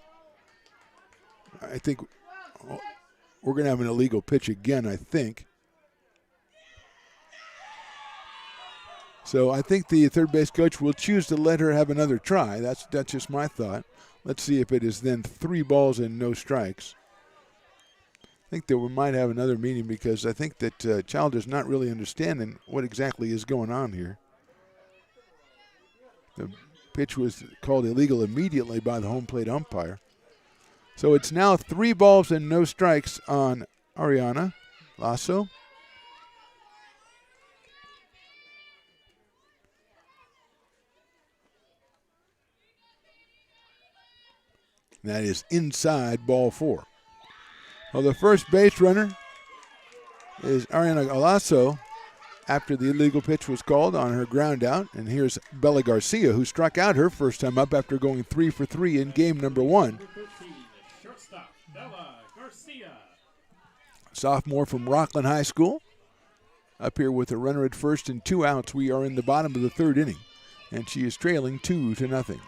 we're going to have an illegal pitch again, I think. So I think the third base coach will choose to let her have another try. That's just my thought. Let's see if it is then 3 balls and no strikes. I think that we might have another meeting because I think that Childers not really understanding what exactly is going on here. The pitch was called illegal immediately by the home plate umpire. So it's now 3 balls and no strikes on Ariana Lasso. That is inside ball 4. Well, the first base runner is Ariana Alasso. after the illegal pitch was called on her ground out. And here's Bella Garcia, who struck out her first time up after going 3 for 3 in game number 1. Shortstop, Bella Garcia. Sophomore from Rockland High School. Up here with a runner at first and 2 outs. We are in the bottom of the 3rd inning, and she is trailing 2-0.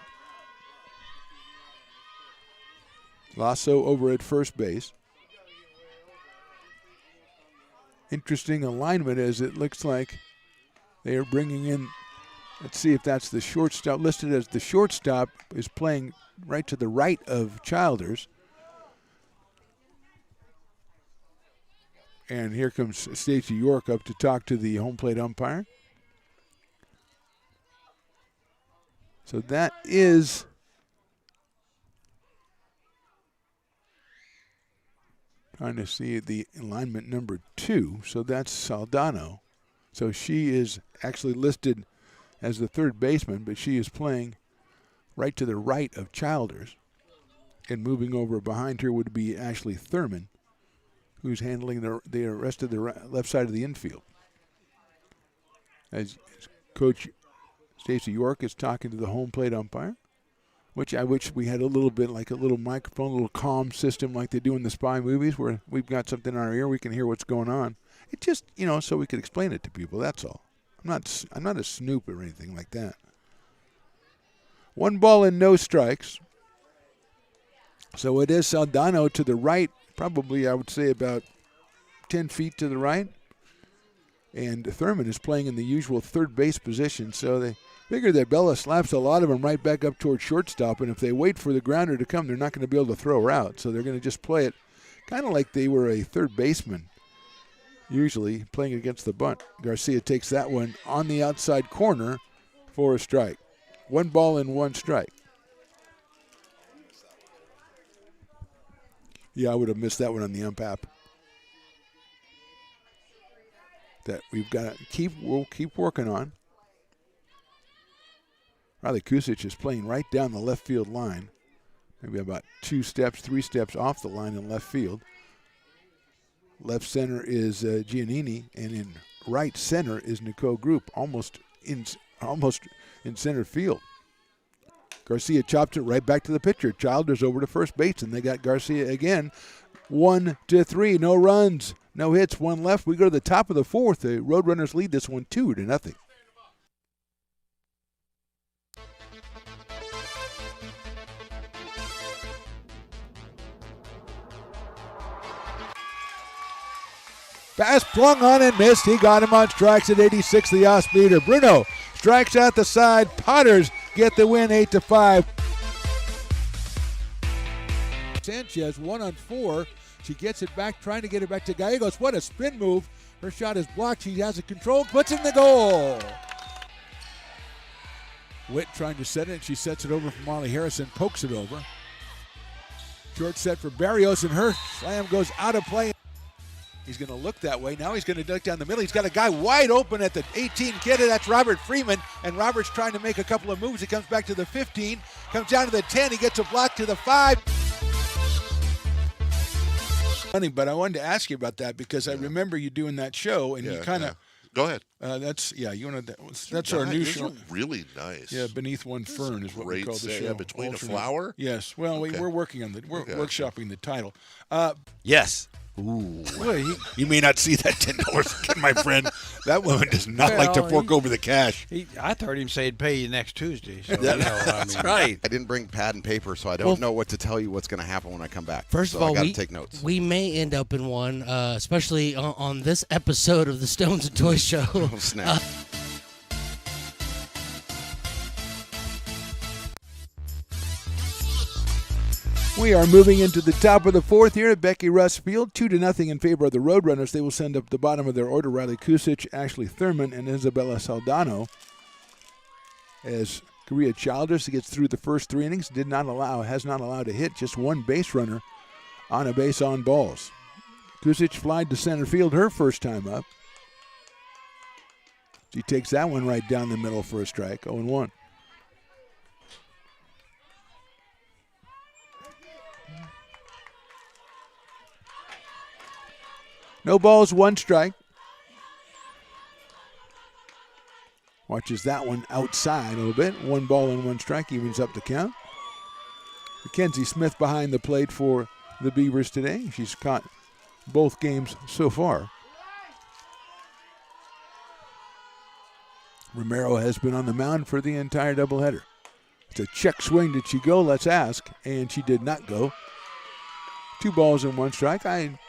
Lasso over at first base. Interesting alignment as it looks like they are bringing in, let's see if that's the shortstop. Listed as the shortstop is playing right to the right of Childers. And here comes Stacey York up to talk to the home plate umpire. So that is trying to see the alignment number 2. So that's Saldano. So she is actually listed as the third baseman, but she is playing right to the right of Childers. And moving over behind her would be Ashley Thurman, who's handling the rest of the left side of the infield. As Coach Stacey York is talking to the home plate umpire, which I wish we had a little bit like a little microphone, a little comm system like they do in the spy movies where we've got something in our ear, we can hear what's going on. It just, so we could explain it to people, that's all. I'm not a snoop or anything like that. 1 ball and no strikes. So it is Saldano to the right, probably I would say about 10 feet to the right. And Thurman is playing in the usual third base position, so they figure that Bella slaps a lot of them right back up towards shortstop, and if they wait for the grounder to come, they're not going to be able to throw her out. So they're going to just play it kind of like they were a third baseman, usually playing against the bunt. Garcia takes that one on the outside corner for a strike. 1 ball and 1 strike. Yeah, I would have missed that one on the ump app. That we've got to we'll keep working on. Riley Kusic is playing right down the left field line. Maybe about 2 steps, 3 steps off the line in left field. Left center is Giannini, and in right center is Nicole Group, almost in center field. Garcia chops it right back to the pitcher. Childers over to first base, and they got Garcia again. 1-3, no runs, no hits, 1 left. We go to the top of the 4th. The Roadrunners lead this one 2-0. Pass flung on and missed. He got him on strikes at 86, the off-speeder. Bruno strikes out the side. Potters get the win 8-5. Sanchez 1 on 4. She gets it back, trying to get it back to Gallegos. What a spin move. Her shot is blocked. She has it controlled, puts in the goal. Witt trying to set it. She sets it over for Molly Harrison, pokes it over. Short set for Barrios, and her slam goes out of play. He's going to look that way. Now he's going to duck down the middle. He's got a guy wide open at the 18 kid. That's Robert Freeman. And Robert's trying to make a couple of moves. He comes back to the 15, comes down to the 10. He gets a block to the 5. Funny, but I wanted to ask you about that because I remember you doing that show, and you kind of go ahead. That's our new show. Really nice. Yeah, Beneath One Fern is what we call the show. Yeah, Between a Flower. Yes. Well, we're working on workshopping the title. Yes. Ooh. Well, you may not see that $10 again, my friend. That woman does not like to fork over the cash. I heard him say he'd pay you next Tuesday. So That's right. I didn't bring pad and paper, so I don't know what to tell you what's going to happen when I come back. First of all, I got to take notes. We may end up in one, especially on this episode of the Stones and Toys Show. Oh, snap. We are moving into the top of the 4th here at Becky Russ Field. 2-0 in favor of the Roadrunners. They will send up the bottom of their order Riley Kusic, Ashley Thurman, and Isabella Saldano. As Korea Childers gets through the first 3 innings, has not allowed a hit, just 1 base runner on a base on balls. Kusic flied to center field her first time up. She takes that one right down the middle for a strike, 0-1. No balls, 1 strike. Watches that one outside a little bit. 1 ball and 1 strike evens up the count. Mackenzie Smith behind the plate for the Beavers today. She's caught both games so far. Romero has been on the mound for the entire doubleheader. It's a check swing. Did she go? Let's ask. And she did not go. 2 balls and 1 strike. I'm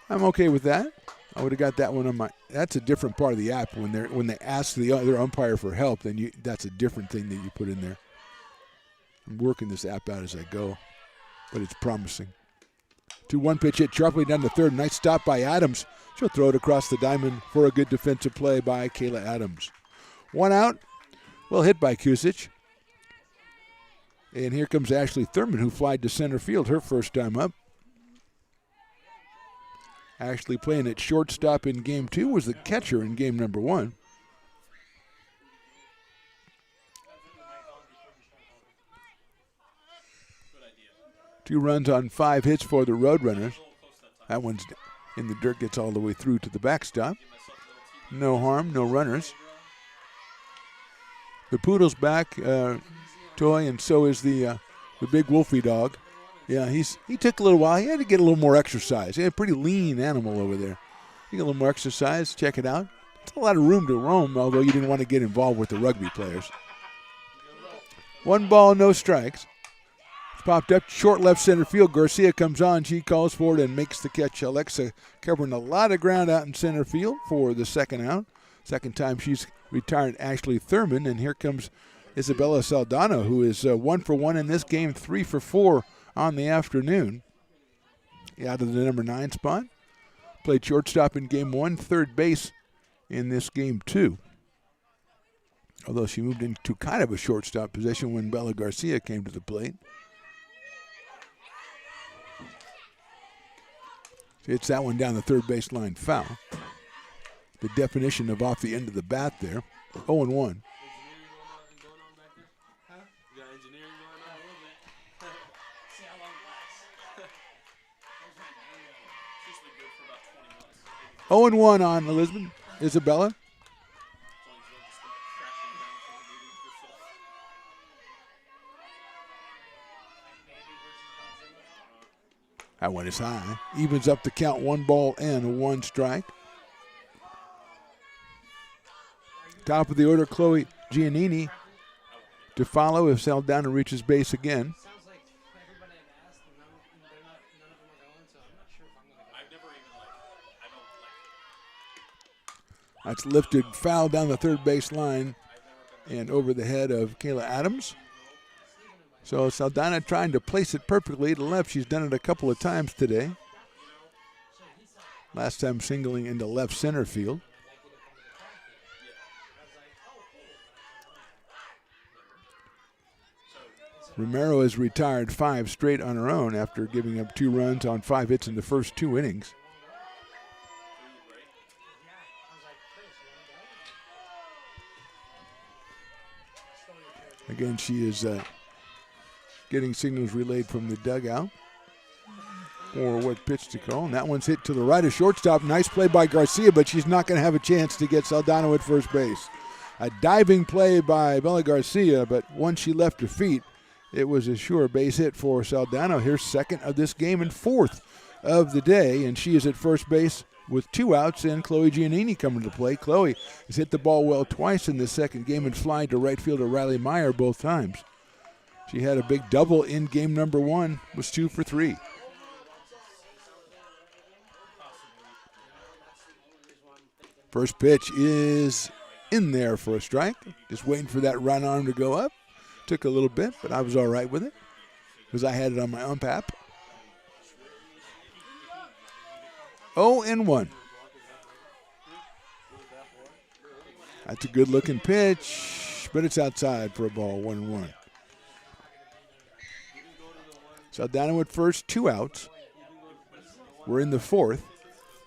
okay with that. I would have got that one on my. That's a different part of the app when they ask the other umpire for help. Then that's a different thing that you put in there. I'm working this app out as I go, but it's promising. 2-1 pitch hit sharply down the third. Nice stop by Adams. She'll throw it across the diamond for a good defensive play by Kayla Adams. 1 out. Well hit by Kusic. And here comes Ashley Thurman, who flied to center field her first time up. Ashley playing at shortstop in game 2, was the catcher in game number 1. Two runs on 5 hits for the Roadrunners. That one's in the dirt, gets all the way through to the backstop. No harm, no runners. The Poodle's back, Toy, and so is the big Wolfie dog. Yeah, he took a little while. He had to get a little more exercise. He had a pretty lean animal over there. He got a little more exercise. Check it out. It's a lot of room to roam, although you didn't want to get involved with the rugby players. 1 ball, no strikes. Popped up short left center field. Garcia comes on. She calls for it and makes the catch. Alexa covering a lot of ground out in center field for the second out. Second time she's retired Ashley Thurman. And here comes Isabella Saldana, who is 1 for 1 in this game, 3 for 4 on the afternoon. Out of the number 9 spot. Played shortstop in game 1, third base in this game 2. Although she moved into kind of a shortstop position when Bella Garcia came to the plate. Hits that one down the third baseline foul. The definition of off the end of the bat there. 0-1. Oh and 1 on Elizabeth Isabella. That one is high. Evens up the count, 1 ball and 1 strike. Top of the order, Chloe Giannini to follow if Saldana reaches base again. That's lifted foul down the third base line and over the head of Kayla Adams. So Saldana trying to place it perfectly to left. She's done it a couple of times today. Last time singling into left center field. Romero has retired 5 straight on her own after giving up 2 runs on 5 hits in the first 2 innings. Again, she is getting signals relayed from the dugout or what pitch to call. And that one's hit to the right of shortstop. Nice play by Garcia, but she's not going to have a chance to get Saldana at first base. A diving play by Bella Garcia, but once she left her feet, it was a sure base hit for Saldana. Here's second of this game and 4th of the day, and she is at first base with 2 outs, and Chloe Giannini coming to play. Chloe has hit the ball well twice in the second game and flying to right fielder Riley Meyer both times. She had a big double in game number 1, was 2 for 3. First pitch is in there for a strike. Just waiting for that right arm to go up. Took a little bit, but I was all right with it because I had it on my ump app. 0-1. That's a good-looking pitch, but it's outside for a ball, 1-1. Saldana at first, 2 outs. We're in the 4th.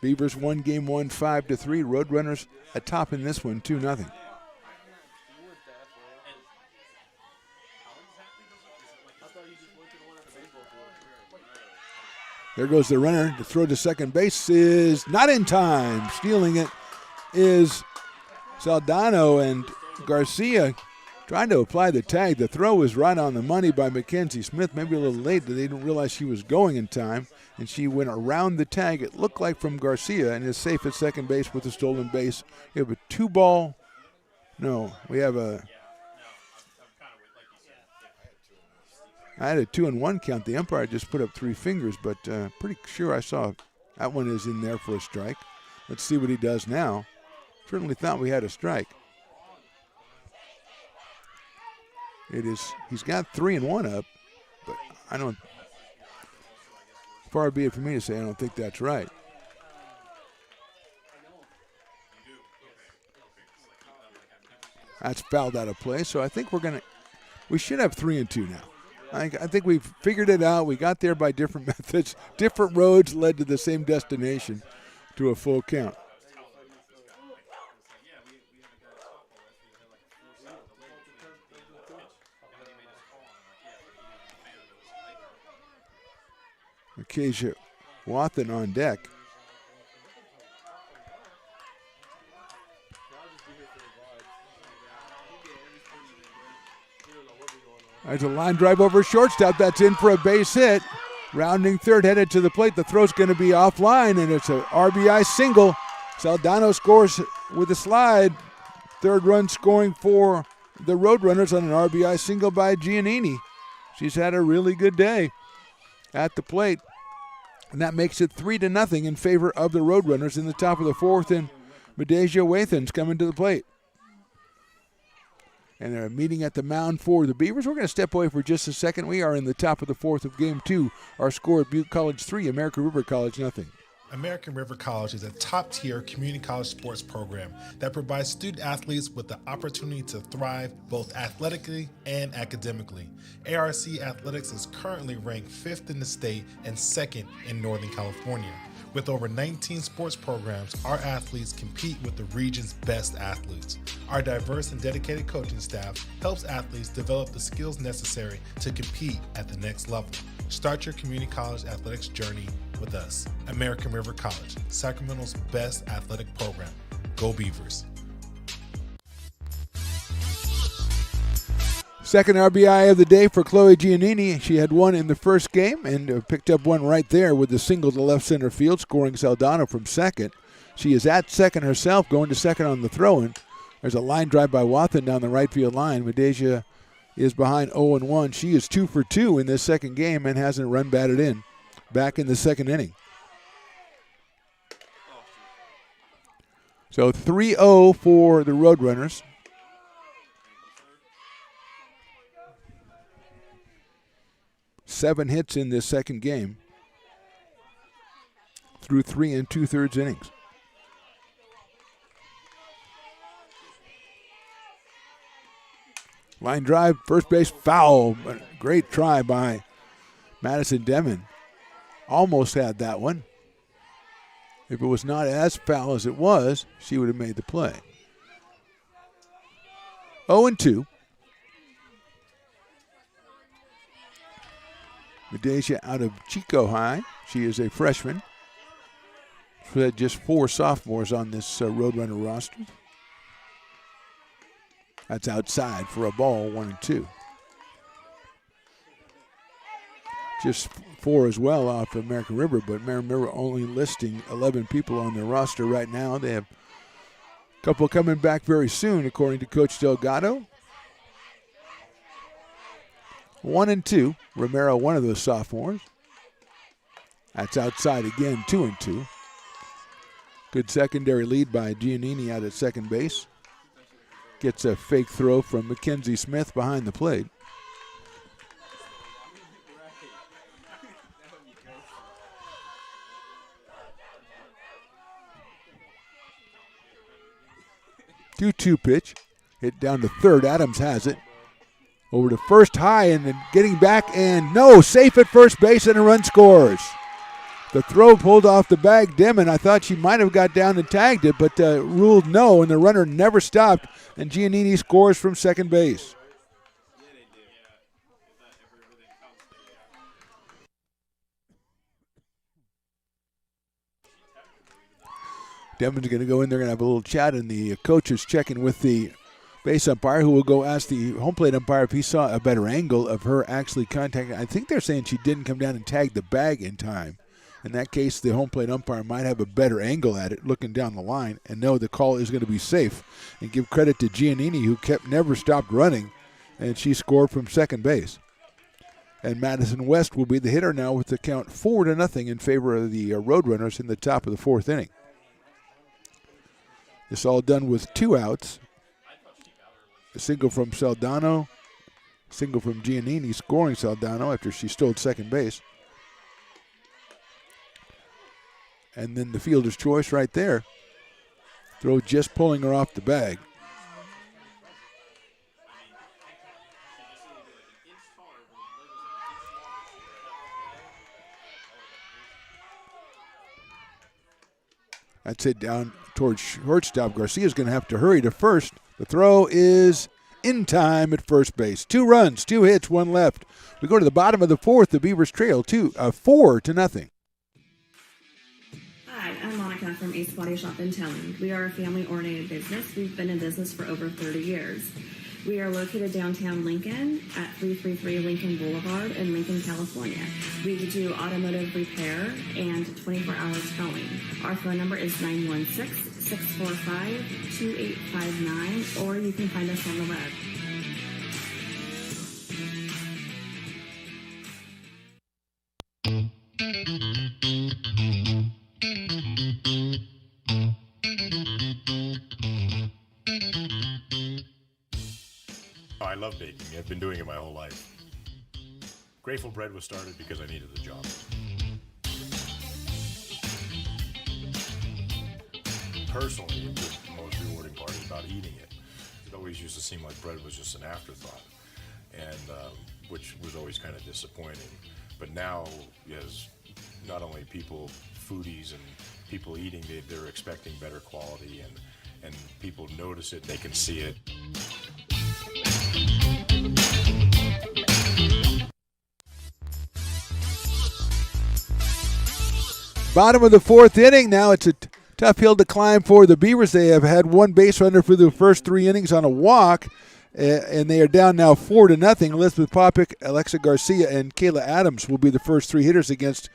Beavers won game 1, 5-3. Roadrunners atop in this one, 2-0. There goes the runner to throw to second base, is not in time. Stealing it is Saldano and Garcia trying to apply the tag. The throw was right on the money by Mackenzie Smith, maybe a little late. They didn't realize she was going in time, and she went around the tag, it looked like, from Garcia, and is safe at second base with a stolen base. We have a 2-ball. No, we have a. I had a 2-1 count. The umpire just put up 3 fingers, but pretty sure I saw that one is in there for a strike. Let's see what he does now. Certainly thought we had a strike. It is. He's got 3-1 up, but I don't. Far be it for me to say I don't think that's right. That's fouled out of play, so I think we should have 3-2 now. I think we've figured it out. We got there by different methods. Different roads led to the same destination, to a full count. Acacia Wathan on deck. There's a line drive over shortstop. That's in for a base hit. Rounding third, headed to the plate. The throw's going to be offline, and it's an RBI single. Saldano scores with a slide. Third run scoring for the Roadrunners on an RBI single by Giannini. She's had a really good day at the plate. And that makes it 3-0 in favor of the Roadrunners in the top of the fourth, and Medeja Wathan's coming to the plate. And they're meeting at the mound for the Beavers. We're going to step away for just a second. We are in the top of the fourth of Game 2. Our score at Butte College 3, American River College 0. American River College is a top-tier community college sports program that provides student athletes with the opportunity to thrive both athletically and academically. ARC Athletics is currently ranked 5th in the state and 2nd in Northern California. With over 19 sports programs, our athletes compete with the region's best athletes. Our diverse and dedicated coaching staff helps athletes develop the skills necessary to compete at the next level. Start your community college athletics journey with us. American River College, Sacramento's best athletic program. Go Beavers. Second RBI of the day for Chloe Giannini. She had one in the first game and picked up one right there with the single to left center field, scoring Saldano from second. She is at second herself, going to second on the throw-in. There's a line drive by Wathan down the right field line. Medeja is behind 0-1. She is 2 for 2 in this second game and hasn't run batted in. Back in the second inning. So 3-0 for the Roadrunners. Seven hits in this second game through 3 2/3 innings. Line drive, first base foul. Great try by Madison Demon. Almost had that one. If it was not as foul as it was, she would have made the play. 0-2. Medeja out of Chico High. She is a freshman. We had just 4 sophomores on this Roadrunner roster. That's outside for a ball, 1-2. Just 4 as well off American River, but American River only listing 11 people on their roster right now. They have a couple coming back very soon, according to Coach Delgado. 1-2. Romero, one of those sophomores. That's outside again, 2-2. Good secondary lead by Giannini out at second base. Gets a fake throw from Mackenzie Smith behind the plate. Two-two pitch. Hit down to third. Adams has it. Over to first high and then getting back and no, safe at first base and a run scores. The throw pulled off the bag. Demon, I thought she might have got down and tagged it, but ruled no, and the runner never stopped, and Giannini scores from second base. Devon's going to go in there and have a little chat, and the coach is checking with the base umpire, who will go ask the home plate umpire if he saw a better angle of her actually contacting. I think they're saying she didn't come down and tag the bag in time. In that case, the home plate umpire might have a better angle at it looking down the line and know the call is going to be safe. And give credit to Giannini, who never stopped running, and she scored from second base. And Madison West will be the hitter now with the count 4-0 in favor of the Roadrunners in the top of the fourth inning. This all done with 2 outs. A single from Saldano, single from Giannini, scoring Saldano after she stole second base. And then the fielder's choice right there. Throw just pulling her off the bag. That's it down towards shortstop. Garcia's going to have to hurry to first. The throw is in time at first base. 2 runs, 2 hits, 1 left. We go to the bottom of the fourth. The Beavers trail 4-0. Hi, I'm Monica from Ace Body Shop in Telland. We are a family-oriented business. We've been in business for over 30 years. We are located downtown Lincoln at 333 Lincoln Boulevard in Lincoln, California. We do automotive repair and 24-hour towing. Our phone number is 916-645-2859, or you can find us on the web. I love baking. I've been doing it my whole life. Grateful Bread was started because I needed the job. Personally, the most rewarding part is about eating it. It always used to seem like bread was just an afterthought, and which was always kind of disappointing. But now, as not only people, foodies and people eating, they're expecting better quality, and people notice it, they can see it. Bottom of the fourth inning. Now it's a tough hill to climb for the Beavers. They have had 1 base runner for the first 3 innings on a walk, and they are down now 4-0. Elizabeth Popick, Alexa Garcia, and Kayla Adams will be the first 3 hitters against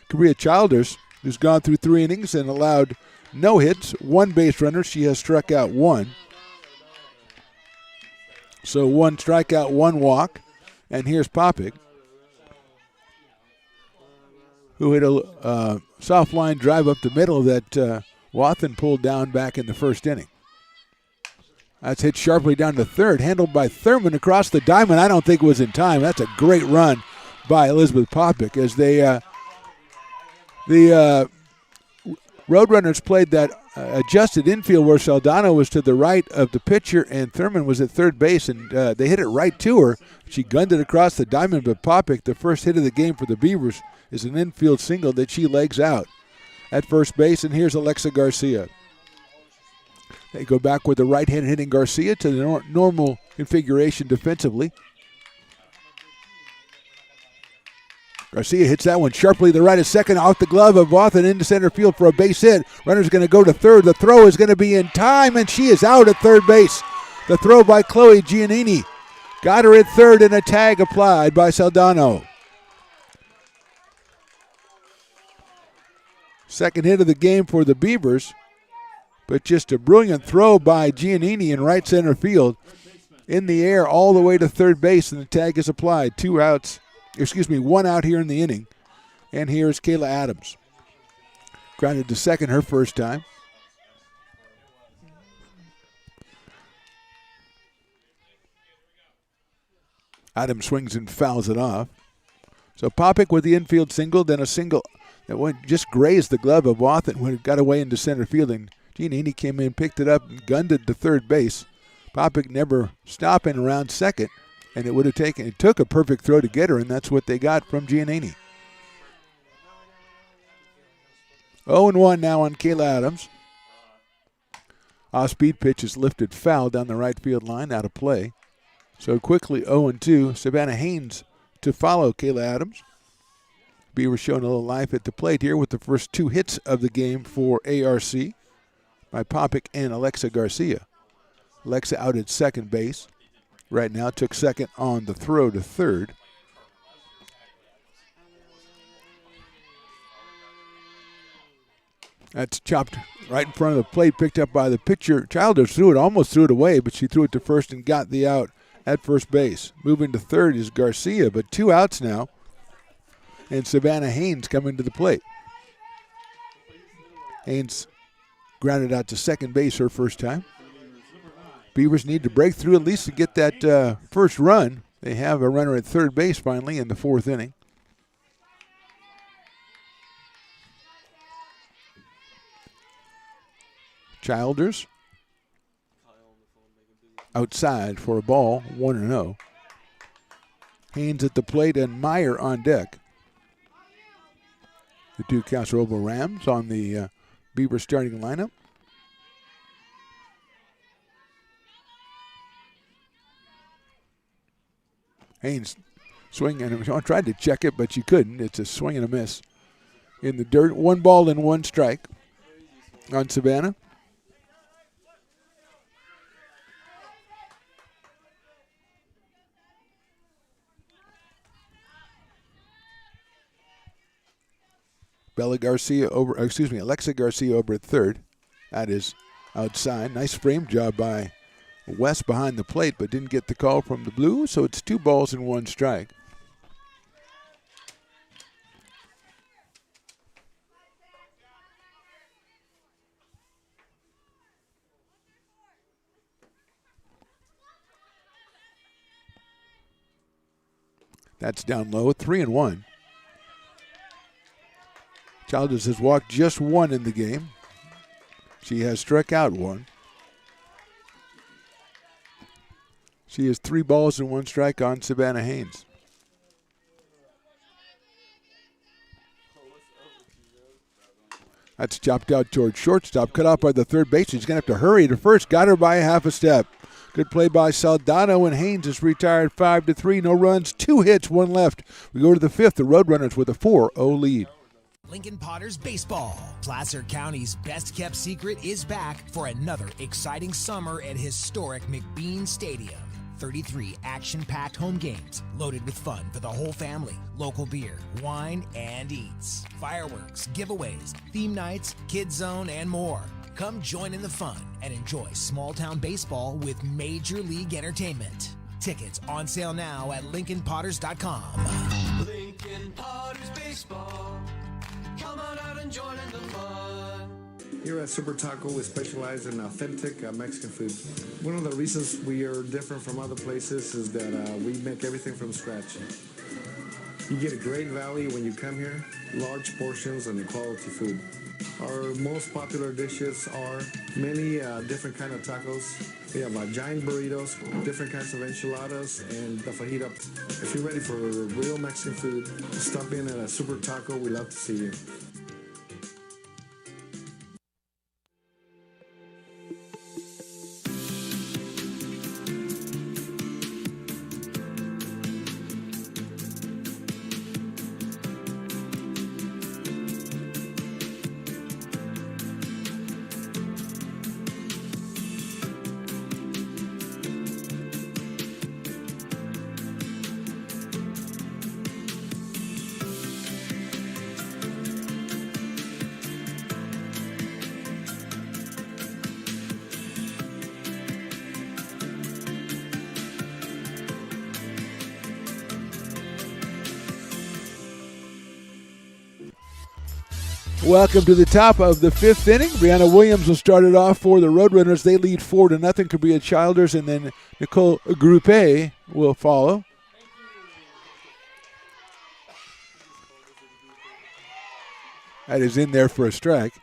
Korea Childers, who's gone through 3 innings and allowed no hits, 1 base runner. She has struck out 1. So 1 strikeout, 1 walk. And here's Popick, who hit a soft line drive up the middle that Wathen pulled down back in the first inning. That's hit sharply down to third, handled by Thurman across the diamond. I don't think it was in time. That's a great run by Elizabeth Popick as the Roadrunners played that adjusted infield where Saldano was to the right of the pitcher and Thurman was at third base, and they hit it right to her. She gunned it across the diamond, but Popick, the first hit of the game for the Beavers, is an infield single that she legs out at first base, and here's Alexa Garcia. They go back with the right hand hitting Garcia to the normal configuration defensively. Garcia hits that one sharply to the right of second, off the glove of Wathen into center field for a base hit. Runner's going to go to third. The throw is going to be in time, and she is out at third base. The throw by Chloe Giannini got her at third, and a tag applied by Saldano. Second hit of the game for the Beavers, but just a brilliant throw by Giannini in right center field. In the air all the way to third base, and the tag is applied. 1 out here in the inning. And here's Kayla Adams. Grounded to second her first time. Adams swings and fouls it off. So Popick with the infield single, then a single that went just grazed the glove of Wathen when it got away into center field. And Giannini came in, picked it up, and gunned it to third base. Popick never stopping around second. And it took a perfect throw to get her, and that's what they got from Giannini. 0-1 now on Kayla Adams. Off-speed pitch is lifted foul down the right field line, out of play. So quickly 0-2. Savannah Haynes to follow Kayla Adams. Beavers showing a little life at the plate here with the first 2 hits of the game for ARC. by Popick and Alexa Garcia. Alexa out at second base. Right now took second on the throw to third. That's chopped right in front of the plate, picked up by the pitcher. Childers almost threw it away, but she threw it to first and got the out at first base. Moving to third is Garcia, but 2 outs now. And Savannah Haynes coming to the plate. Haynes grounded out to second base her first time. Beavers need to break through at least to get that first run. They have a runner at third base finally in the 4th inning. Childers outside for a ball, 1-0. Haynes at the plate and Meyer on deck. The 2 Casa Robles Rams on the Beaver starting lineup. Haynes swinging. I tried to check it, but she couldn't. It's a swing and a miss in the dirt. 1 ball and 1 strike on Savannah. Alexa Garcia over at third. That is outside. Nice frame job by West behind the plate, but didn't get the call from the Blue, so it's 2 balls and 1 strike. That's down low, 3-1. Childers has walked just 1 in the game. She has struck out 1. She has 3 balls and 1 strike on Savannah Haynes. That's chopped out towards shortstop, cut off by the third base. He's going to have to hurry to first. Got her by a half a step. Good play by Saldano, and Haynes is retired 5-3. No runs, 2 hits, 1 left. We go to the 5th. The Roadrunners with a 4-0 lead. Lincoln Potters Baseball. Placer County's best-kept secret is back for another exciting summer at historic McBean Stadium. 33 action-packed home games loaded with fun for the whole family. Local beer, wine, and eats. Fireworks, giveaways, theme nights, kids zone, and more. Come join in the fun and enjoy small-town baseball with Major League Entertainment. Tickets on sale now at LincolnPotters.com. Lincoln Potters Baseball. Come on out and join in the fun. Here at Super Taco, we specialize in authentic Mexican food. One of the reasons we are different from other places is that we make everything from scratch. You get a great value when you come here, large portions and quality food. Our most popular dishes are many different kind of tacos. We have giant burritos, different kinds of enchiladas, and the fajita. If you're ready for real Mexican food, stop in at a Super Taco. We love to see you. Welcome to the top of the 5th inning. Brianna Williams will start it off for the Roadrunners. They lead 4-0. Cabria Childers, and then Nicole Grupe will follow. That is in there for a strike.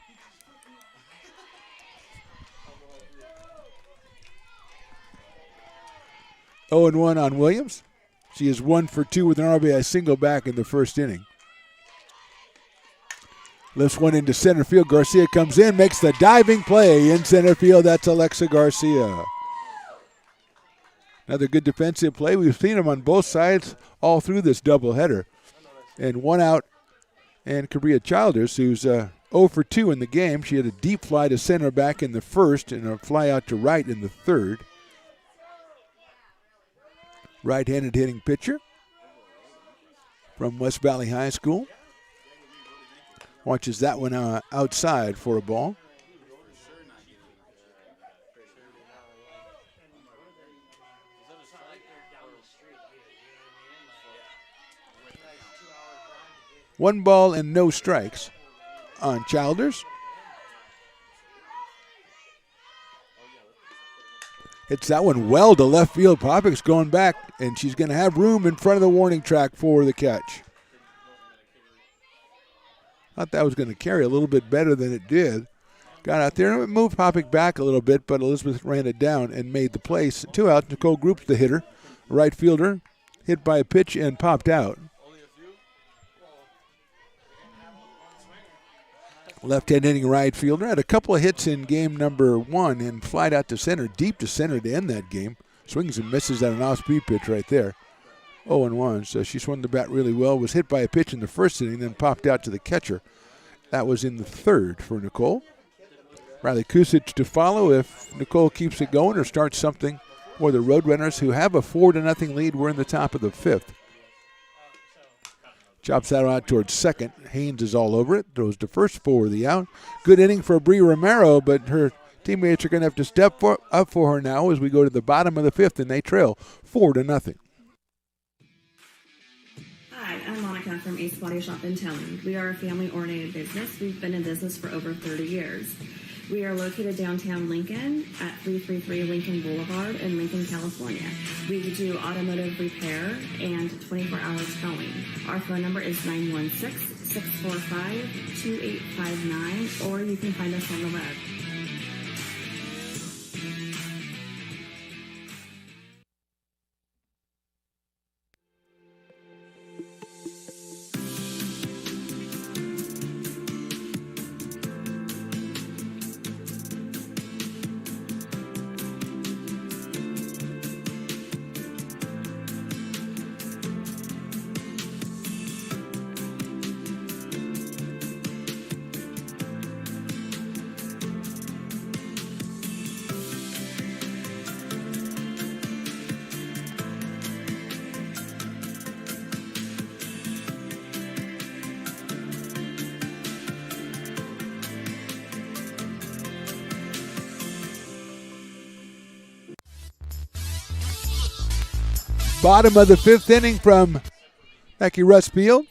Oh and 1 on Williams. She is 1 for 2 with an RBI single back in the first inning. Lifts one into center field. Garcia comes in, makes the diving play in center field. That's Alexa Garcia. Another good defensive play. We've seen them on both sides all through this doubleheader. And 1 out, and Cabria Childers, who's 0 for 2 in the game. She had a deep fly to center back in the first and a fly out to right in the third. Right-handed hitting pitcher from West Valley High School. Watches that one outside for a ball. One ball and no strikes on Childers. Hits that one well to left field. Popik's going back, and she's going to have room in front of the warning track for the catch. Thought that was going to carry a little bit better than it did. Got out there and it moved Popik back a little bit, but Elizabeth ran it down and made the place. 2 out. Nicole Groups the hitter. Right fielder hit by a pitch and popped out. Left-hand hitting right fielder had a couple of hits in game number 1 and flied out to center, deep to center to end that game. Swings and misses at an off-speed pitch right there. 0-1, so she swung the bat really well. Was hit by a pitch in the first inning, then popped out to the catcher. That was in the third for Nicole. Riley Kusic to follow if Nicole keeps it going or starts something for the Roadrunners, who have a 4-0 lead. We're in the top of the 5th. Chops that out towards second. Haynes is all over it. Throws to first for the out. Good inning for Bree Romero, but her teammates are going to have to step up for her now as we go to the bottom of the 5th, and they trail 4-0. Hi, I'm Monica from Ace Body Shop in Telling. We are a family-oriented business. We've been in business for over 30 years. We are located downtown Lincoln at 333 Lincoln Boulevard in Lincoln, California. We do automotive repair and 24-hour towing. Our phone number is 916-645-2859, or you can find us on the web. Bottom of the 5th inning from Becky Russ Field.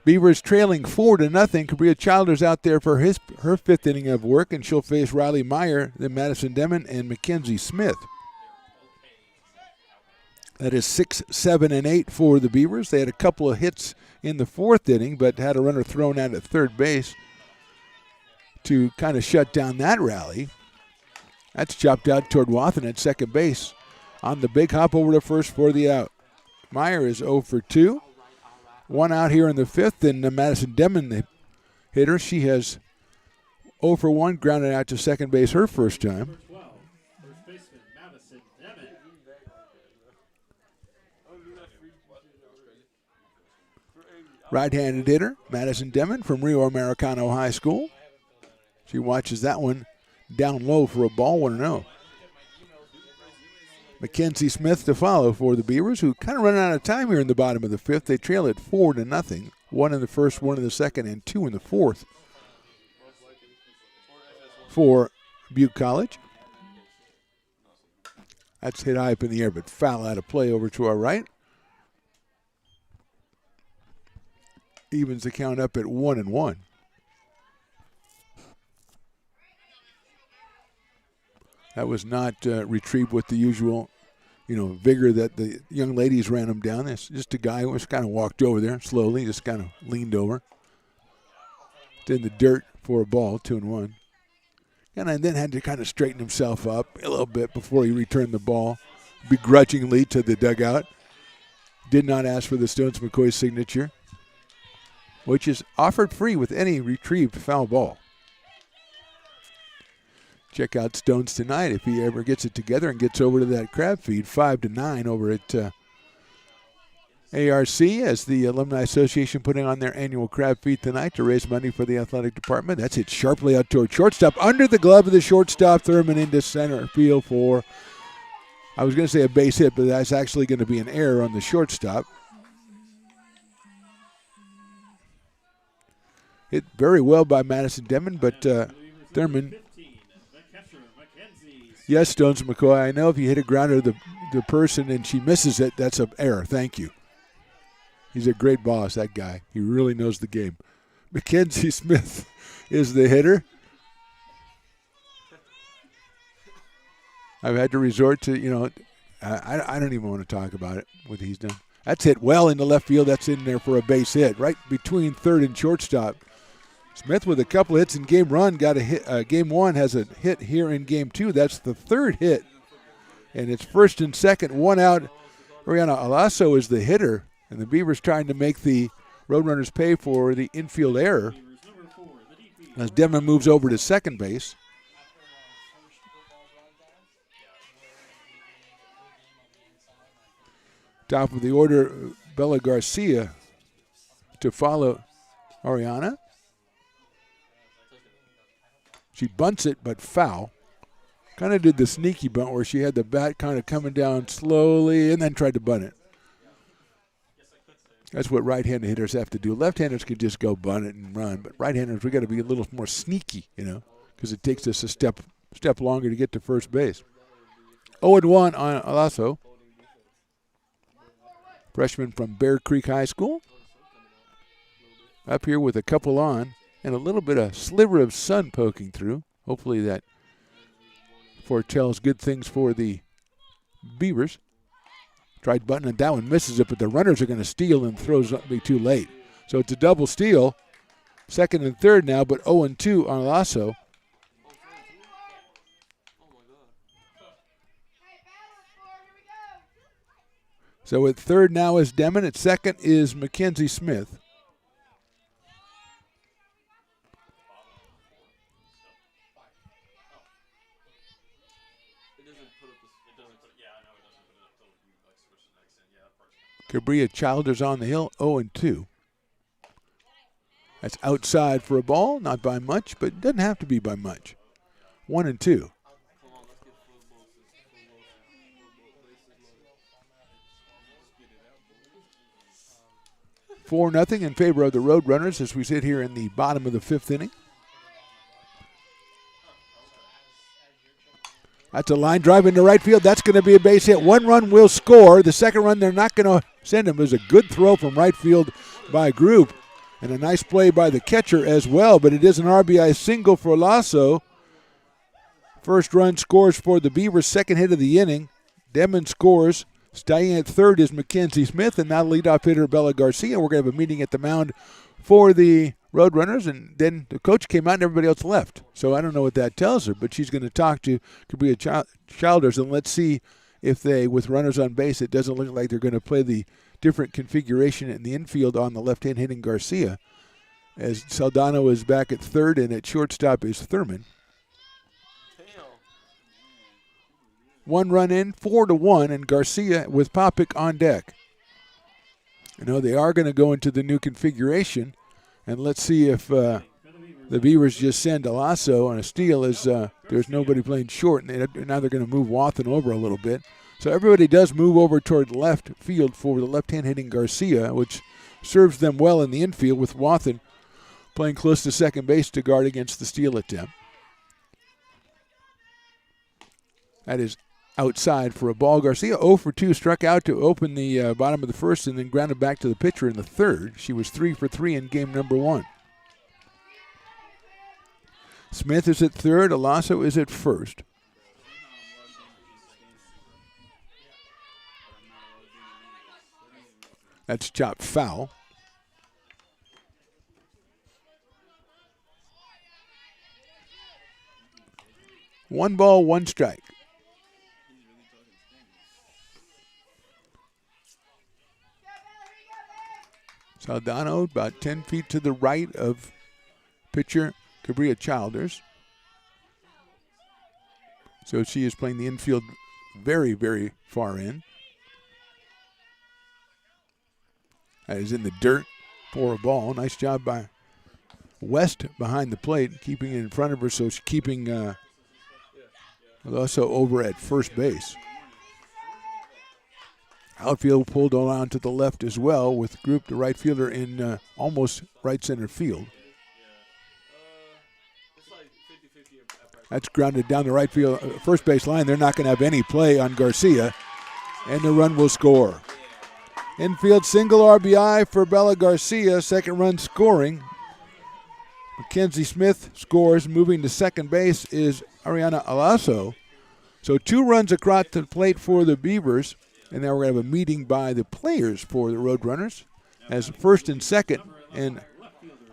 Beavers trailing 4-0. Cabria Childers out there for her 5th inning of work, and she'll face Riley Meyer, then Madison Demon, and Mackenzie Smith. That is 6, 7, and 8 for the Beavers. They had a couple of hits in the 4th inning, but had a runner thrown out at third base to kind of shut down that rally. That's chopped out toward Wathen at second base. On the big hop over to first for the out. Meyer is 0 for 2. 1 out here in the 5th, and Madison Demon, the hitter, she has 0 for 1, grounded out to second base her first time. Right-handed hitter, Madison Demon from Rio Americano High School. She watches that one down low for a ball, 1-0. Mackenzie Smith to follow for the Beavers, who kind of run out of time here in the bottom of the 5th. They trail at 4-0. 1 in the first, 1 in the second, and 2 in the 4th for Butte College. That's hit high up in the air, but foul out of play over to our right. Evens the count up at 1-1. That was not retrieved with the usual, vigor that the young ladies ran him down. It's just a guy who just kind of walked over there slowly, just kind of leaned over. It's in the dirt for a ball, 2-1. And then had to kind of straighten himself up a little bit before he returned the ball begrudgingly to the dugout. Did not ask for the Stones McCoy signature, which is offered free with any retrieved foul ball. Check out Stones tonight if he ever gets it together and gets over to that crab feed, 5-9 over at ARC, as the Alumni Association putting on their annual crab feed tonight to raise money for the athletic department. That's hit sharply out toward shortstop. Under the glove of the shortstop, Thurman into center field for, I was going to say a base hit, but that's actually going to be an error on the shortstop. Hit very well by Madison Demon, but Thurman. Yes, Stones McCoy, I know if you hit a grounder to the person and she misses it, that's an error. Thank you. He's a great boss, that guy. He really knows the game. Mackenzie Smith is the hitter. I've had to resort to, I don't even want to talk about it, what he's done. That's hit well into left field. That's in there for a base hit, right between third and shortstop. Smith with a couple hits in game one, got a hit. Game one has a hit here in game two. That's the third hit. And it's first and second, one out. Oriana Alasso is the hitter. And the Beavers trying to make the Roadrunners pay for the infield error as Demon moves over to second base. Top of the order, Bella Garcia to follow Oriana. She bunts it, but foul. Kind of did the sneaky bunt where she had the bat kind of coming down slowly and then tried to bunt it. That's what right-handed hitters have to do. Left-handers can just go bunt it and run, but right-handers, we got to be a little more sneaky, because it takes us a step longer to get to first base. 0-1 on Alasso. Freshman from Bear Creek High School. Up here with a couple on and a little bit of sliver of sun poking through. Hopefully that foretells good things for the Beavers. Tried buttoning that one, misses it, but the runners are going to steal and throws up be too late. So it's a double steal. Second and third now, but 0-2 on Alasso. So at third now is Demon. At second is Mackenzie Smith. Cabria Childers on the hill, 0-2. That's outside for a ball, not by much, but it doesn't have to be by much. 1-2. Four nothing in favor of the Roadrunners as we sit here in the bottom of the fifth inning. That's a line drive into right field. That's going to be a base hit. One run will score. The second run they're not going to send him. It was a good throw from right field by Group and a nice play by the catcher as well, but it is an RBI single for Lasso. First run scores for the Beavers, second hit of the inning. Demon scores. Staying at third is Mackenzie Smith, and now leadoff hitter Bella Garcia. We're going to have a meeting at the mound for the Roadrunners, and then the coach came out and everybody else left. So I don't know what that tells her, but she's going to talk to Cabria Childers, and let's see if they, with runners on base, it doesn't look like they're going to play the different configuration in the infield on the left-hand hitting Garcia, as Saldano is back at third, and at shortstop is Thurman. One run in, 4-1, and Garcia with Popick on deck. They are going to go into the new configuration, and let's see if the Beavers just send Alasso on a steal as there's nobody playing short, and now they're going to move Wathen over a little bit. So everybody does move over toward left field for the left-hand hitting Garcia, which serves them well in the infield with Wathen playing close to second base to guard against the steal attempt. That is outside for a ball. Garcia 0-2, struck out to open the bottom of the first and then grounded back to the pitcher in the third. She was 3-for-3 in game number one. Smith is at third. Alasso is at first. That's chopped foul. One ball, one strike. Saldano about 10 feet to the right of pitcher Cabria Childers. So she is playing the infield very, very far in. That is in the dirt for a ball. Nice job by West behind the plate, keeping it in front of her, so she's keeping also over at first base. Outfield pulled around to the left as well with Group, the right fielder, in almost right center field. That's grounded down the right field, first base line. They're not going to have any play on Garcia, and the run will score. Infield single RBI for Bella Garcia, second run scoring. Mackenzie Smith scores. Moving to second base is Ariana Alasso. So 2 runs across the plate for the Beavers, and now we're going to have a meeting by the players for the Roadrunners as first and second, and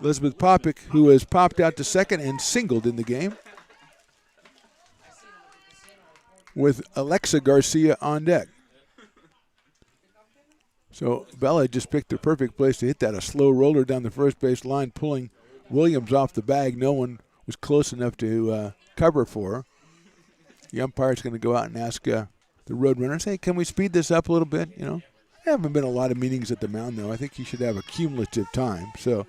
Elizabeth Popick, who has popped out to second and singled in the game, with Alexa Garcia on deck. So Bella just picked the perfect place to hit that, a slow roller down the first base line, pulling Williams off the bag. No one was close enough to cover for her. The umpire's going to go out and ask the Roadrunners, hey, can we speed this up a little bit? You know, there haven't been a lot of meetings at the mound, though. I think you should have a cumulative time. So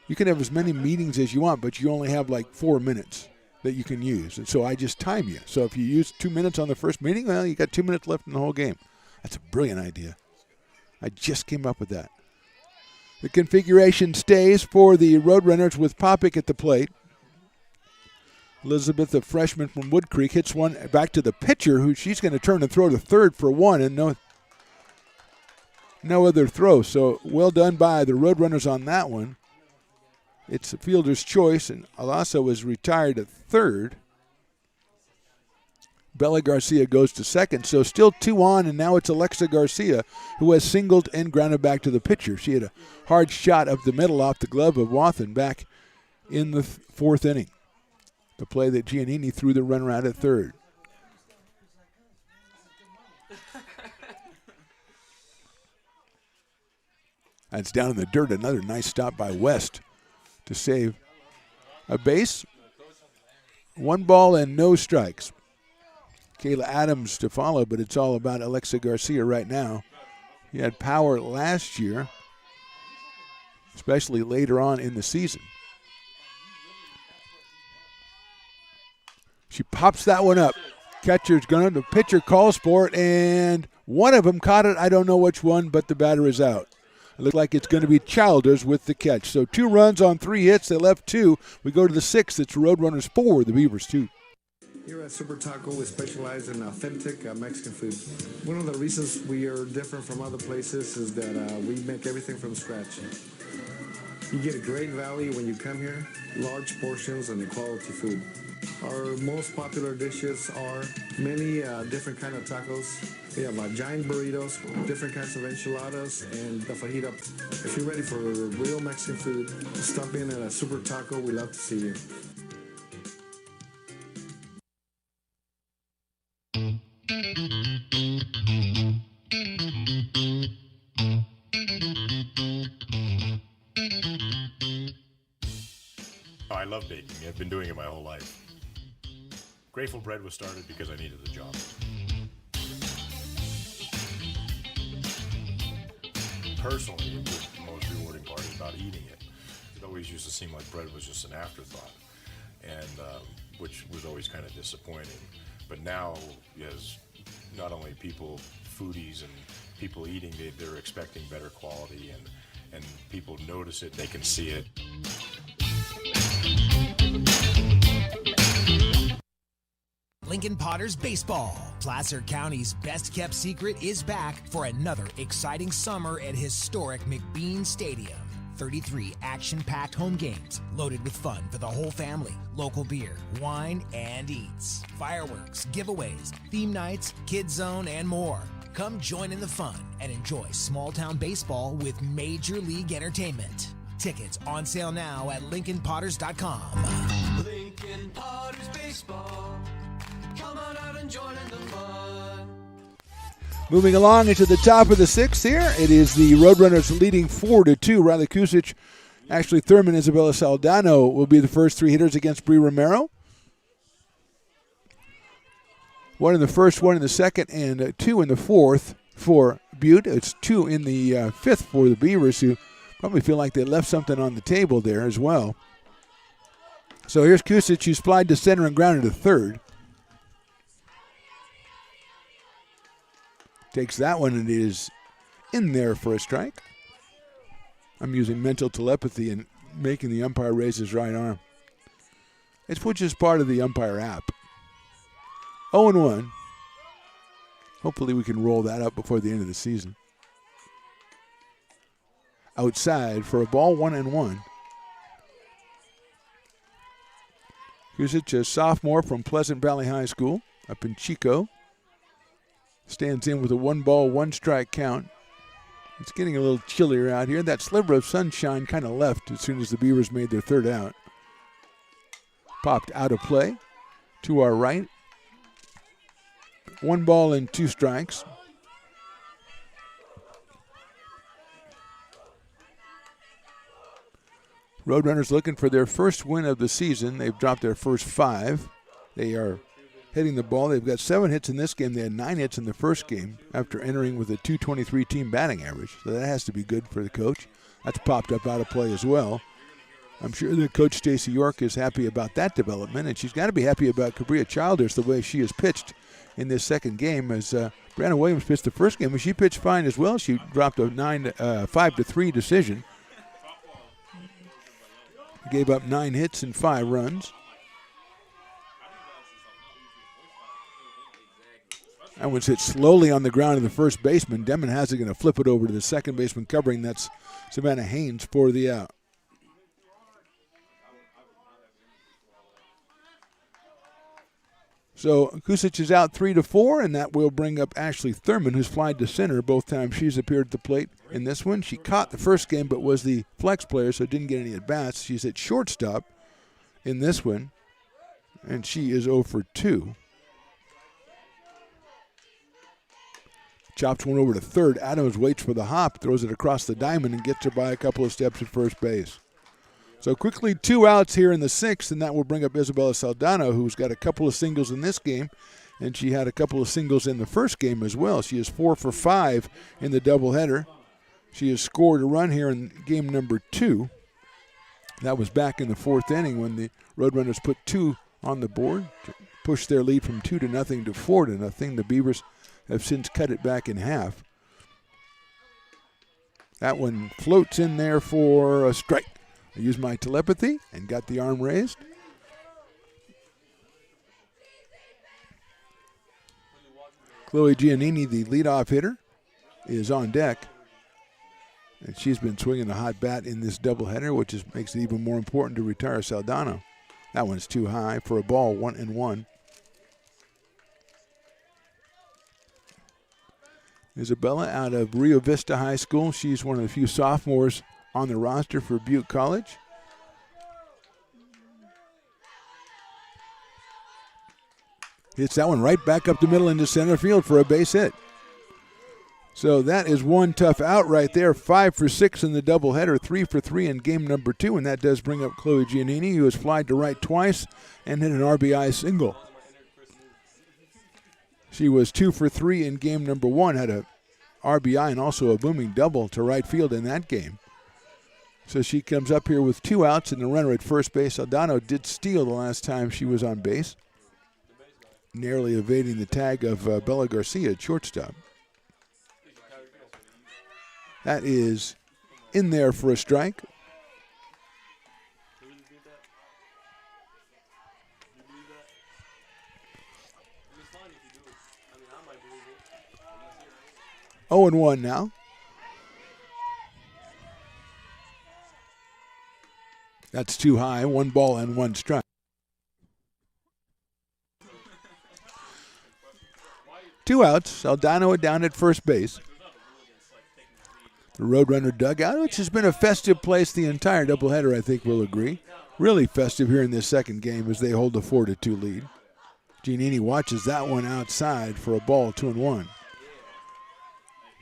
you can have as many meetings as you want, but you only have like 4 minutes that you can use. And so I just time you. So if you use 2 minutes on the first meeting, well, you got 2 minutes left in the whole game. That's a brilliant idea. I just came up with that. The configuration stays for the Roadrunners with Popick at the plate. Elizabeth, a freshman from Wood Creek, hits one back to the pitcher, who she's going to turn and throw to third for one, and no other throw. So well done by the Roadrunners on that one. It's the fielder's choice, and Alasso is retired at third. Bella Garcia goes to second, so still 2 on, and now it's Alexa Garcia, who has singled and grounded back to the pitcher. She had a hard shot up the middle off the glove of Wathen back in the 4th inning. The play that Giannini threw the runner out at third. That's down in the dirt. Another nice stop by West to save a base. 1 ball and no strikes. Kayla Adams to follow, but it's all about Alexa Garcia right now. He had power last year, especially later on in the season. She pops that one up. Catcher's going to, the pitcher calls for it, and one of them caught it. I don't know which one, but the batter is out. It looks like it's going to be Childers with the catch. So 2 runs on 3 hits. They left 2. We go to the 6th. It's Roadrunners 4, the Beavers 2. Here at Super Taco, we specialize in authentic Mexican food. One of the reasons we are different from other places is that we make everything from scratch. You get a great value when you come here, large portions and quality food. Our most popular dishes are many different kind of tacos. We have giant burritos, different kinds of enchiladas, and the fajita. If you're ready for real Mexican food, stop in at a Super Taco. We'd love to see you. I love baking. I've been doing it my whole life. Grateful Bread was started because I needed the job. Personally, the most rewarding part is about eating it. It always used to seem like bread was just an afterthought, and which was always kind of disappointing. But now, as not only people, foodies and people eating, they're expecting better quality, and people notice it, they can see it. Lincoln Potters Baseball. Placer County's best-kept secret is back for another exciting summer at historic McBean Stadium. 33 action-packed home games loaded with fun for the whole family. Local beer, wine, and eats. Fireworks, giveaways, theme nights, Kids Zone, and more. Come join in the fun and enjoy small-town baseball with Major League Entertainment. Tickets on sale now at LincolnPotters.com. Lincoln Potters Baseball. Come on out and join in the fun. Moving along into the top of the 6th here, it is the Roadrunners leading 4-2. Riley Kusic, Ashley Thurman, Isabella Saldano will be the first 3 hitters against Bree Romero. 1 in the first, 1 in the second, and 2 in the fourth for Butte. It's 2 in the fifth for the Beavers, who probably feel like they left something on the table there as well. So here's Kusic, who's flied to center and grounded to third. Takes that one and it is in there for a strike. I'm using mental telepathy and making the umpire raise his right arm. It's which is part of the umpire app. 0-1. Hopefully we can roll that up before the end of the season. Outside for a ball, 1-1. Kusic, a sophomore from Pleasant Valley High School up in Chico. Stands in with a 1-ball, 1-strike count. It's getting a little chillier out here. That sliver of sunshine kind of left as soon as the Beavers made their third out. Popped out of play to our right. 1 ball and 2 strikes. Roadrunners looking for their first win of the season. They've dropped their first 5. They are hitting the ball. They've got 7 hits in this game. They had 9 hits in the first game after entering with a .223 team batting average. So that has to be good for the coach. That's popped up out of play as well. I'm sure that Coach Stacy York is happy about that development, and she's got to be happy about Cabria Childers the way she has pitched in this second game. As Brianna Williams pitched the first game, and she pitched fine as well. She dropped a 5-3 decision. Gave up 9 hits and 5 runs. That one's hit slowly on the ground to the first baseman. Demon has it, going to flip it over to the second baseman covering. That's Savannah Haynes for the out. So Kusic is out 3-4, and that will bring up Ashley Thurman, who's flied to center both times she's appeared at the plate in this one. She caught the first game but was the flex player, so didn't get any at-bats. She's at shortstop in this one, and she is 0 for 2. Chops one over to third. Adams waits for the hop, throws it across the diamond, and gets her by a couple of steps at first base. So quickly 2 outs here in the 6th, and that will bring up Isabella Saldana, who's got a couple of singles in this game, and she had a couple of singles in the first game as well. She is 4 for 5 in the doubleheader. She has scored a run here in game number 2. That was back in the 4th inning when the Roadrunners put 2 on the board to push their lead from 2-0 to 4-0. The Beavers have since cut it back in half. That one floats in there for a strike. I used my telepathy and got the arm raised. Chloe Giannini, the leadoff hitter, is on deck. And she's been swinging a hot bat in this doubleheader, which makes it even more important to retire Saldana. That one's too high for a ball, 1-1. Isabella out of Rio Vista High School. She's one of the few sophomores on the roster for Butte College. Hits that one right back up the middle into center field for a base hit. So that is one tough out right there. 5 for 6 in the doubleheader, 3 for 3 in game number 2, and that does bring up Chloe Giannini, who has flied to right twice and hit an RBI single. She was 2 for 3 in game number 1, had a RBI and also a booming double to right field in that game. So she comes up here with 2 outs and the runner at first base. Aldano did steal the last time she was on base, narrowly evading the tag of Bella Garcia at shortstop. That is in there for a strike. Oh, and 1 now. That's too high. 1 ball and 1 strike. Two outs. Aldano down at first base. The Roadrunner dugout, which has been a festive place the entire doubleheader, I think we'll agree. Really festive here in this second game as they hold a 4-2 lead. Giannini watches that one outside for a ball, 2-1.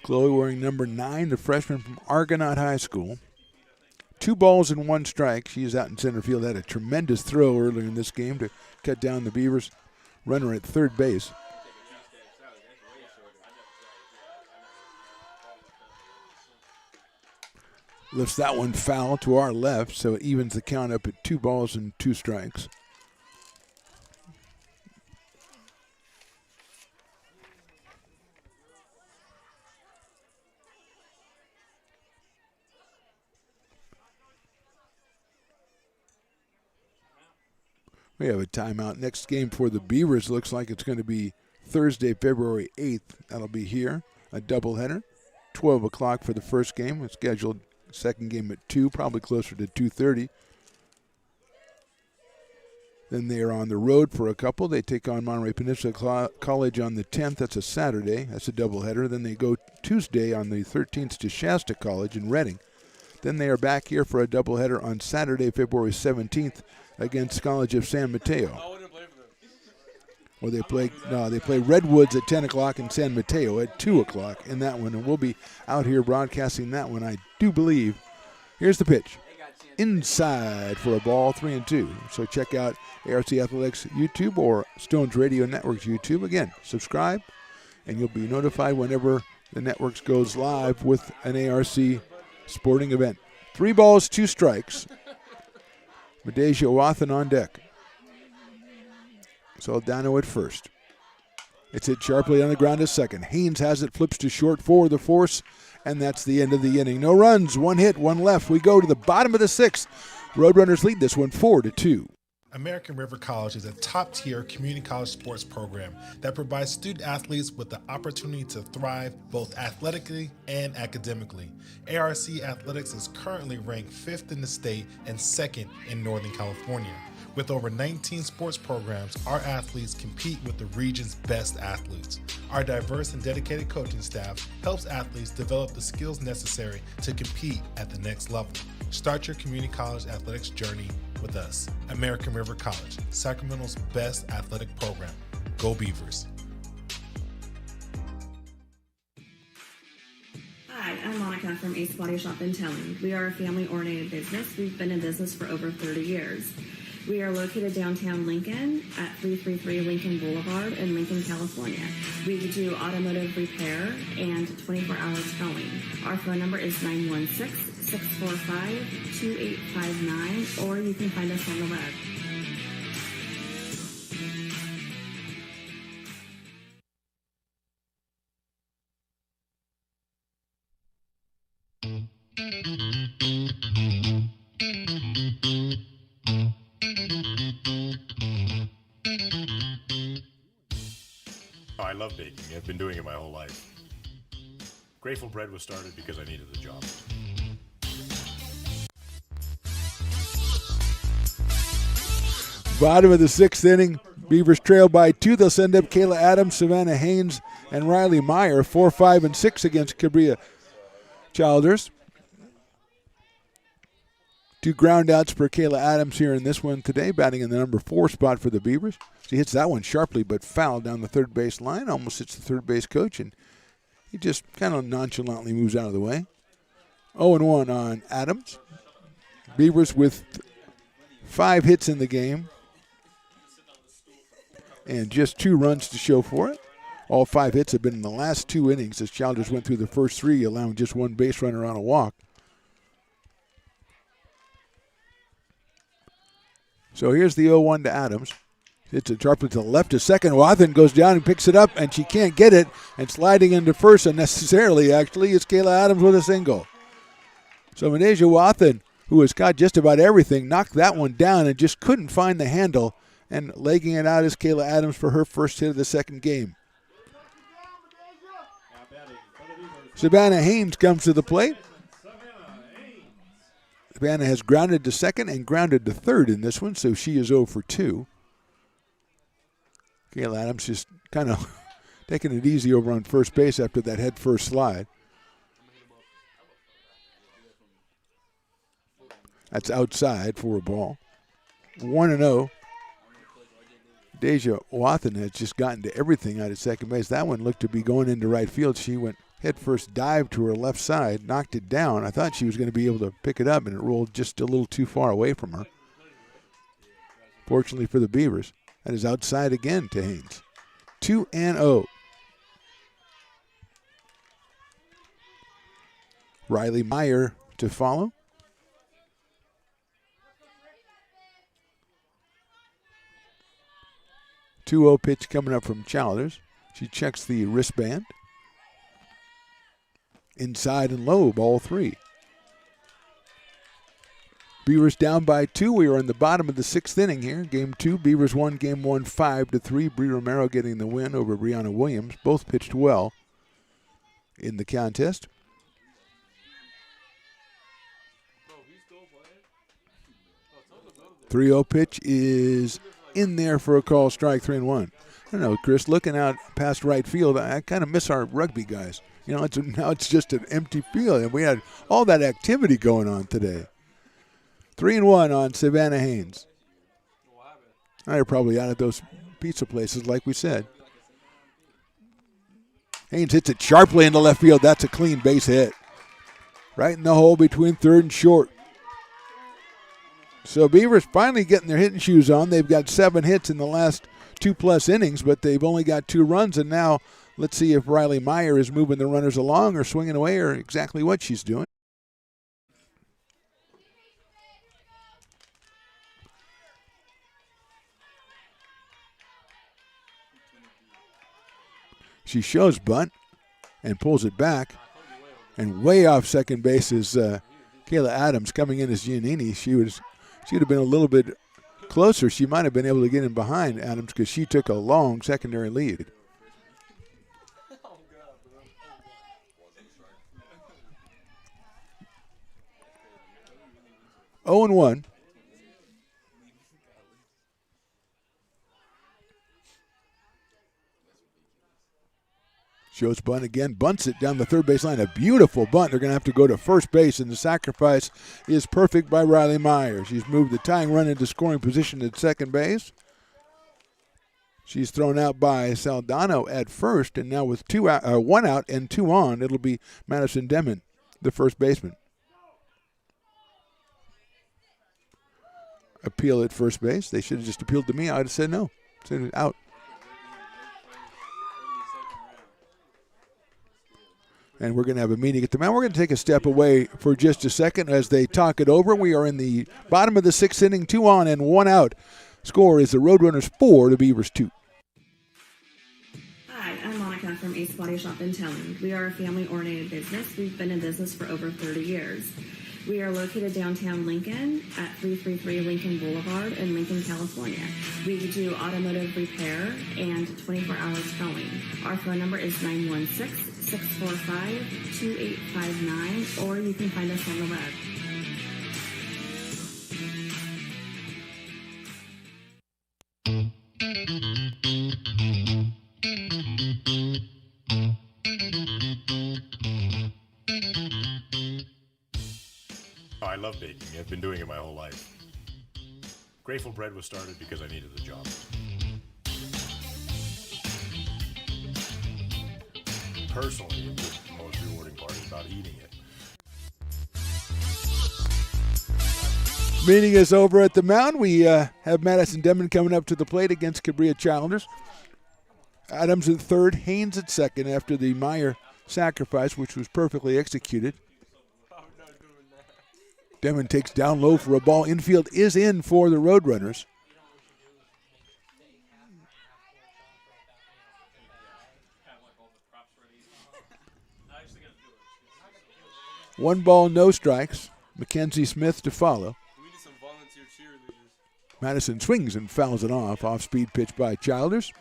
Chloe wearing number 9, the freshman from Argonaut High School. 2 balls and 1 strike. She is out in center field. Had a tremendous throw earlier in this game to cut down the Beavers runner at third base. lifts that one foul to our left, so it evens the count up at 2 balls and 2 strikes. We have a timeout. Next game for the Beavers looks like it's going to be Thursday, February 8th. That'll be here, a doubleheader. 12 o'clock for the first game. It's scheduled second game at 2, probably closer to 2:30. Then they are on the road for a couple. They take on Monterey Peninsula College on the 10th. That's a Saturday. That's a doubleheader. Then they go Tuesday on the 13th to Shasta College in Reading. Then they are back here for a doubleheader on Saturday, February 17th against College of San Mateo. Well, they play Redwoods at 10 o'clock and San Mateo at 2 o'clock in that one. And we'll be out here broadcasting that one, I do believe. Here's the pitch. Inside for a ball, 3-2. So check out ARC Athletics YouTube or Stones Radio Network's YouTube. Again, subscribe, and you'll be notified whenever the networks goes live with an ARC sporting event. 3 balls, 2 strikes. Medeja Wathan on deck. Soldano at first. It's hit sharply on the ground at second. Haynes has it, flips to short for the force, and that's the end of the inning. No runs, 1 hit, 1 left. We go to the bottom of the 6th. Roadrunners lead this one 4-2. American River College is a top-tier community college sports program that provides student athletes with the opportunity to thrive both athletically and academically. ARC Athletics is currently ranked 5th in the state and 2nd in Northern California. With over 19 sports programs, our athletes compete with the region's best athletes. Our diverse and dedicated coaching staff helps athletes develop the skills necessary to compete at the next level. Start your community college athletics journey with us. American River College, Sacramento's best athletic program. Go Beavers. Hi, I'm Monica from Ace Body Shop and Towing. We are a family-oriented business. We've been in business for over 30 years. We are located downtown Lincoln at 333 Lincoln Boulevard in Lincoln, California. We do automotive repair and 24-hour towing. Our phone number is 916-645-2859, or you can find us on the web. Oh, I love baking. I've been doing it my whole life. Grateful Bread was started because I needed the job. Bottom of the 6th inning. Beavers trail by 2. They'll send up Kayla Adams, Savannah Haynes, and Riley Meyer. 4, 5, and 6 against Cabria Childers. 2 ground outs for Kayla Adams here in this one today, batting in the number 4 spot for the Beavers. She hits that one sharply but foul down the third base line, almost hits the third base coach, and he just kind of nonchalantly moves out of the way. 0-1 on Adams. Beavers with 5 hits in the game and just 2 runs to show for it. All 5 hits have been in the last 2 innings as Childers went through the first 3, allowing just 1 base runner on a walk. So here's the 0-1 to Adams. Hits it sharply to the left to second. Wathan goes down and picks it up, and she can't get it. And sliding into first unnecessarily, actually, is Kayla Adams with a single. So Medeja Wathan, who has got just about everything, knocked that one down and just couldn't find the handle. And legging it out is Kayla Adams for her first hit of the second game. Savannah Haynes comes to the plate. Savannah has grounded to second and grounded to third in this one, so she is 0 for 2. Kayla Adams just kind of taking it easy over on first base after that head first slide. That's outside for a ball. 1-0. Deja Wathan has just gotten to everything out of second base. That one looked to be going into right field. She went head first dive to her left side, knocked it down. I thought she was going to be able to pick it up, and it rolled just a little too far away from her. Fortunately for the Beavers, that is outside again to Haynes. 2-0. Riley Meyer to follow. Two 2-0 pitch coming up from Childers. She checks the wristband. Inside and low, ball 3. Beavers down by 2. We are in the bottom of the 6th inning here. Game 2, Beavers won Game 1 5-3. Bree Romero getting the win over Brianna Williams. Both pitched well in the contest. 3-0 pitch is in there for a call, strike 3-1. I don't know, Chris, looking out past right field, I kind of miss our rugby guys. You know, now it's just an empty field, and we had all that activity going on today. 3-1 on Savannah Haynes. They're probably out of those pizza places, like we said. Haynes hits it sharply into left field. That's a clean base hit. Right in the hole between third and short. So Beavers finally getting their hitting shoes on. They've got 7 hits in the last 2+ innings, but they've only got 2 runs, and now let's see if Riley Meyer is moving the runners along or swinging away or exactly what she's doing. She shows bunt and pulls it back. And way off second base is Kayla Adams coming in as Giannini. She'd have been a little bit closer. She might have been able to get in behind Adams because she took a long secondary lead. Oh and 1. Shows bunt again, bunts it down the third base line. A beautiful bunt. They're going to have to go to first base, and the sacrifice is perfect by Riley Meyer. She's moved the tying run into scoring position at second base. She's thrown out by Saldano at first, and now with 1 out and 2 on, it'll be Madison Demon, the first baseman. Appeal at first base. They should have just appealed to me. I would have said no. Said out. And we're going to have a meeting at the mound. We're going to take a step away for just a second as they talk it over. We are in the bottom of the 6th inning, 2 on and 1 out. Score is the Roadrunners 4, the Beavers 2. Hi, I'm Monica from Ace Body Shop in Telland. We are a family-oriented business. We've been in business for over 30 years. We are located downtown Lincoln at 333 Lincoln Boulevard in Lincoln, California. We do automotive repair and 24-hour towing. Our phone number is 916-645-2859, or you can find us on the web. I love baking. I've been doing it my whole life. Grateful Bread was started because I needed the job. Personally, the most rewarding part is about eating it. Meeting is over at the mound. We have Madison Demon coming up to the plate against Cabria Childers. Adams at third, Haynes at second after the Meyer sacrifice, which was perfectly executed. Demon takes down low for a ball. Infield is in for the Roadrunners. One ball, no strikes. Mackenzie Smith to follow. Madison swings and fouls it off. Off-speed pitch by Childers.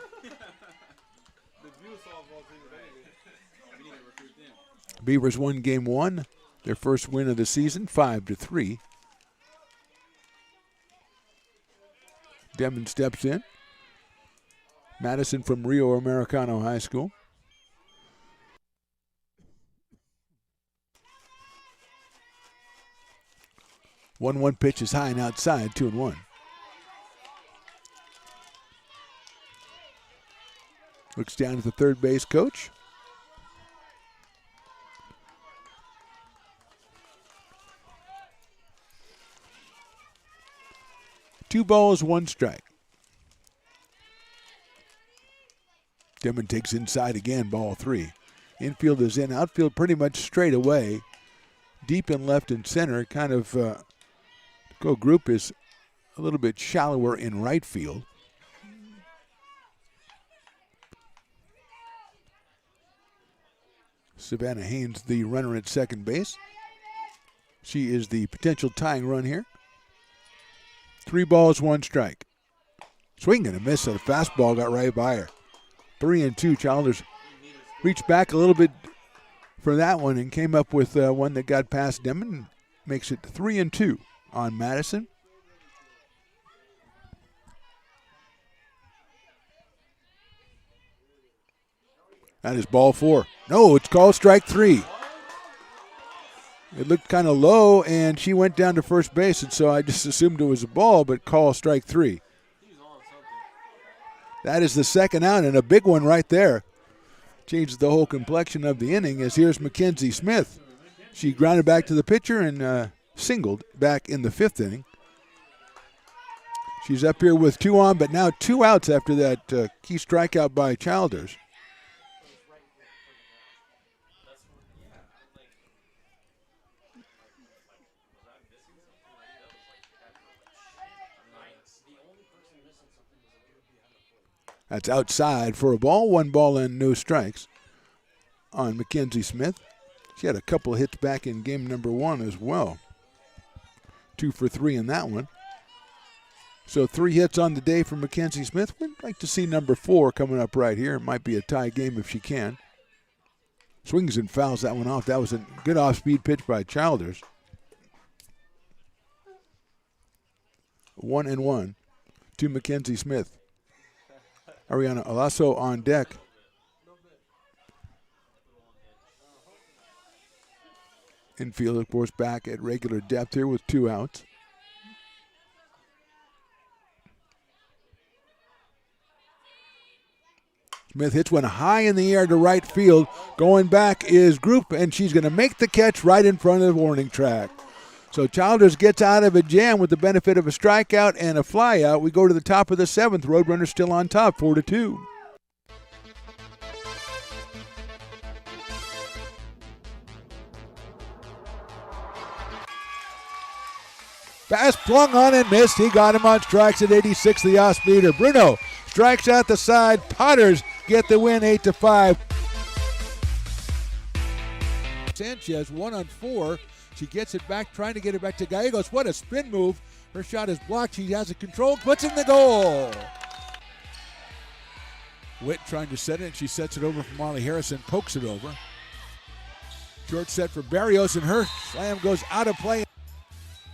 Beavers won game 1. Their first win of the season, 5-3. Demon steps in. Madison from Rio Americano High School. One pitch is high and outside, 2-1. Looks down at the third base coach. Two balls, one strike. Demon takes inside again, ball 3. Infield is in, outfield pretty much straight away. deep in left and center. Kind of group is a little bit shallower in right field. Savannah Haynes, the runner at second base. She is the potential tying run here. 3 balls, 1 strike. Swing and a miss. A fastball got right by her. 3-2. Childers reached back a little bit for that one and came up with one that got past Demon. Makes it 3-2 on Madison. That is ball 4. No, it's called strike 3. It looked kind of low, and she went down to first base, and so I just assumed it was a ball, but call strike 3. That is the second out, and a big one right there. Changes the whole complexion of the inning, as here's Mackenzie Smith. She grounded back to the pitcher and singled back in the 5th inning. She's up here with 2 on, but now 2 outs after that key strikeout by Childers. That's outside for a ball. 1 ball and no strikes on Mackenzie Smith. She had a couple of hits back in game number 1 as well. 2 for 3 in that one. So 3 hits on the day for Mackenzie Smith. We'd like to see number 4 coming up right here. It might be a tie game if she can. Swings and fouls that one off. That was a good off-speed pitch by Childers. 1-1 to Mackenzie Smith. Ariana Alasso on deck. Infield, of course, back at regular depth here with 2 outs. Smith hits one high in the air to right field. Going back is Group, and she's going to make the catch right in front of the warning track. So Childers gets out of a jam with the benefit of a strikeout and a flyout. We go to the top of the 7th. Roadrunners still on top, 4-2. Fast flung on and missed. He got him on strikes at 86, the off-speeder. Bruno strikes out the side. Potters get the win, 8-5. Sanchez 1-on-4. She gets it back, trying to get it back to Gallegos. What a spin move. Her shot is blocked. She has it controlled, puts in the goal. Witt trying to set it. She sets it over for Molly Harrison, pokes it over. Short set for Barrios, and her slam goes out of play.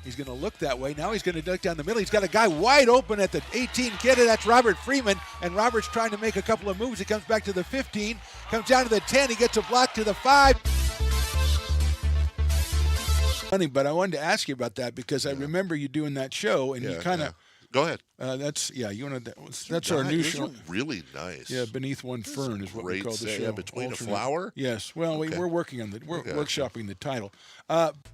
He's going to look that way. Now he's going to duck down the middle. He's got a guy wide open at the 18 kid. That's Robert Freeman. And Robert's trying to make a couple of moves. He comes back to the 15, comes down to the 10. He gets a block to the 5. Funny, but I wanted to ask you about that because I remember you doing that show, and you kind of go ahead. You want to. That's our new show. Really nice. Yeah, Beneath One Fern is what we call the show. Yeah, between a flower. Yes. Well, we're working on we're workshopping the title.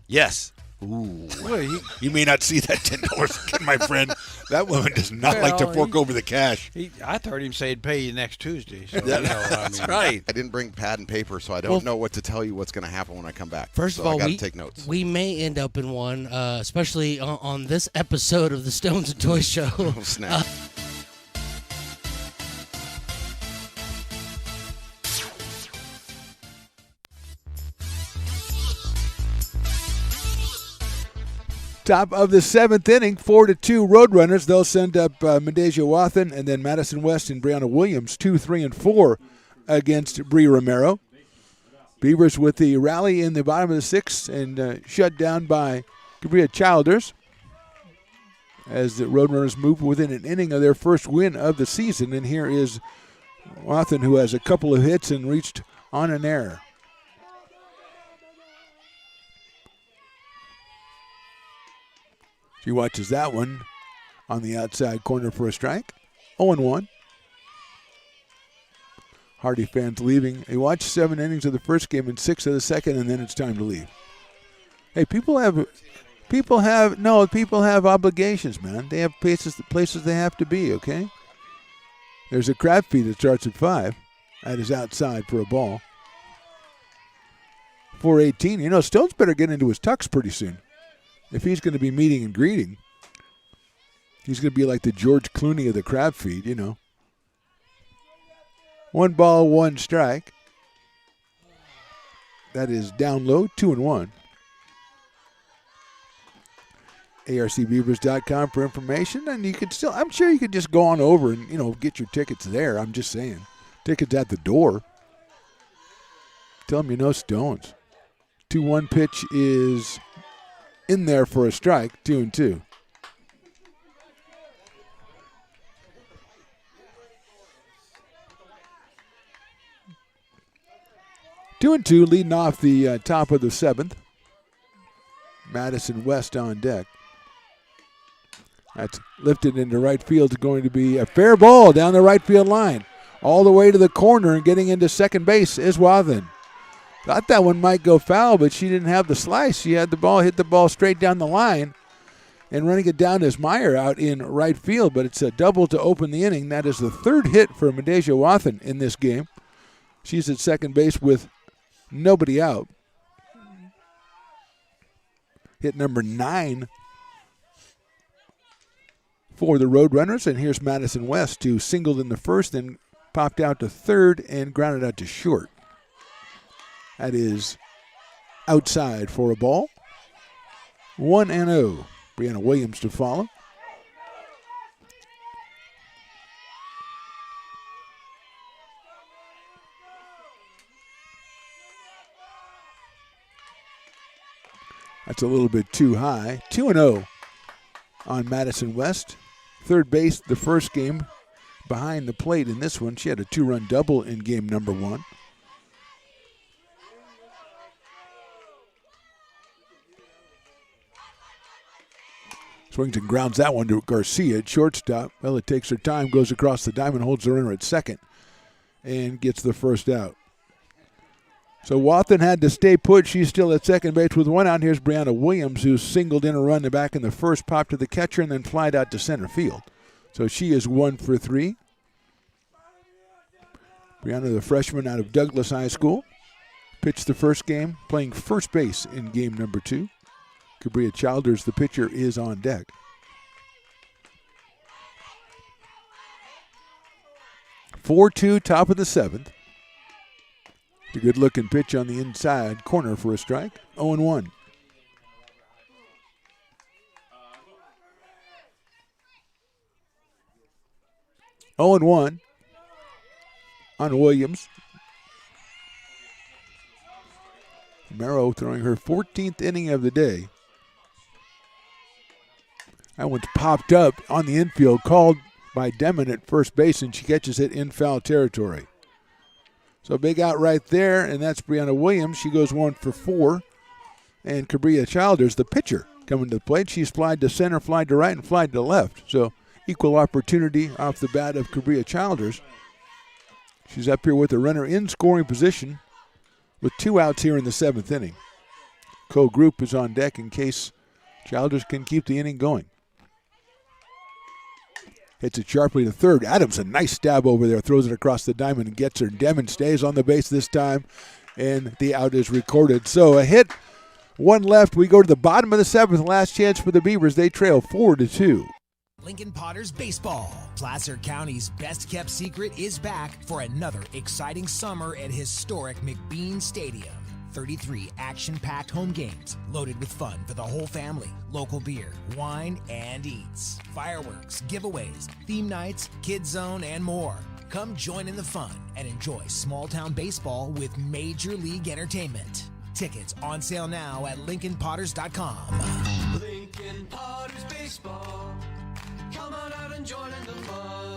Yes. Ooh. Well, you may not see that $10, my friend. That woman does not like to fork over the cash. I heard him say he'd pay you next Tuesday. So That's right. I didn't bring pad and paper, so I don't know what to tell you what's going to happen when I come back. First of all, I got to take notes. We may end up in one, especially on this episode of the Stones and Toys Show. Oh, snap. Top of the 7th inning, 4-2 Roadrunners. They'll send up Mendeja Wathan and then Madison West and Brianna Williams, 2, 3, and 4 against Bree Romero. Beavers with the rally in the bottom of the 6th and shut down by Cabria Childers as the Roadrunners move within an inning of their first win of the season. And here is Wathan, who has a couple of hits and reached on an error. She watches that one on the outside corner for a strike. 0-1. Hardy fans leaving. They watched 7 innings of the first game and 6 of the second, and then it's time to leave. Hey, people have obligations, man. They have places they have to be, okay? There's a crab feed that starts at 5. That is outside for a ball. 4:18. You know, Stone's better get into his tux pretty soon. If he's going to be meeting and greeting, he's going to be like the George Clooney of the crab feed, you know. 1 ball, 1 strike. That is down low, 2-1. ARCBeavers.com for information, and you could still, I'm sure you could just go on over and, you know, get your tickets there. I'm just saying. Tickets at the door. Tell them you know Stones. 2-1 pitch is in there for a strike, 2-2. Two and two, leading off the top of the 7th. Madison West on deck. That's lifted into right field. Is going to be a fair ball down the right field line. All the way to the corner and getting into second base is Wathen. Thought that one might go foul, but she didn't have the slice. She had the ball, hit the ball straight down the line. And running it down is Meyer out in right field, but it's a double to open the inning. That is the 3rd hit for Medeja Wathen in this game. She's at second base with nobody out. Hit number 9 for the Roadrunners. And here's Madison West, who singled in the first and popped out to third and grounded out to short. That is outside for a ball. 1-0. Brianna Williams to follow. That's a little bit too high. 2-0 on Madison West. Third base the first game, behind the plate in this one. She had a 2-run double in game number 1. Swings and grounds that one to Garcia at shortstop. Well, it takes her time, goes across the diamond, holds the runner at second, and gets the first out. So Wathen had to stay put. She's still at second base with 1 out. Here's Brianna Williams, who singled in a run back in the first, popped to the catcher, and then flied out to center field. So she is 1 for 3. Brianna, the freshman out of Douglas High School, pitched the first game, playing first base in game number 2. Cabria Childers, the pitcher, is on deck. (4-2), top of the 7th. A good-looking pitch on the inside corner for a strike. 0-1. On Williams. Merrow throwing her 14th inning of the day. That one's popped up on the infield, called by Demon at first base, and she catches it in foul territory. So big out right there, and that's Brianna Williams. She goes 1 for 4. And Cabria Childers, the pitcher, coming to the plate. She's flied to center, flied to right, and flied to left. So equal opportunity off the bat of Cabria Childers. She's up here with a runner in scoring position with 2 outs here in the 7th inning. Co-group is on deck in case Childers can keep the inning going. Hits it sharply to third. Adams, a nice stab over there, throws it across the diamond and gets her. Demon stays on the base this time, and the out is recorded. So a hit, 1 left. We go to the bottom of the 7th. Last chance for the Beavers. They trail 4-2. Lincoln Potters Baseball. Placer County's best-kept secret is back for another exciting summer at historic McBean Stadium. 33 action-packed home games loaded with fun for the whole family. Local beer, wine, and eats. Fireworks, giveaways, theme nights, kids zone, and more. Come join in the fun and enjoy small-town baseball with Major League Entertainment. Tickets on sale now at LincolnPotters.com. Lincoln Potters Baseball. Come on out and join in the fun.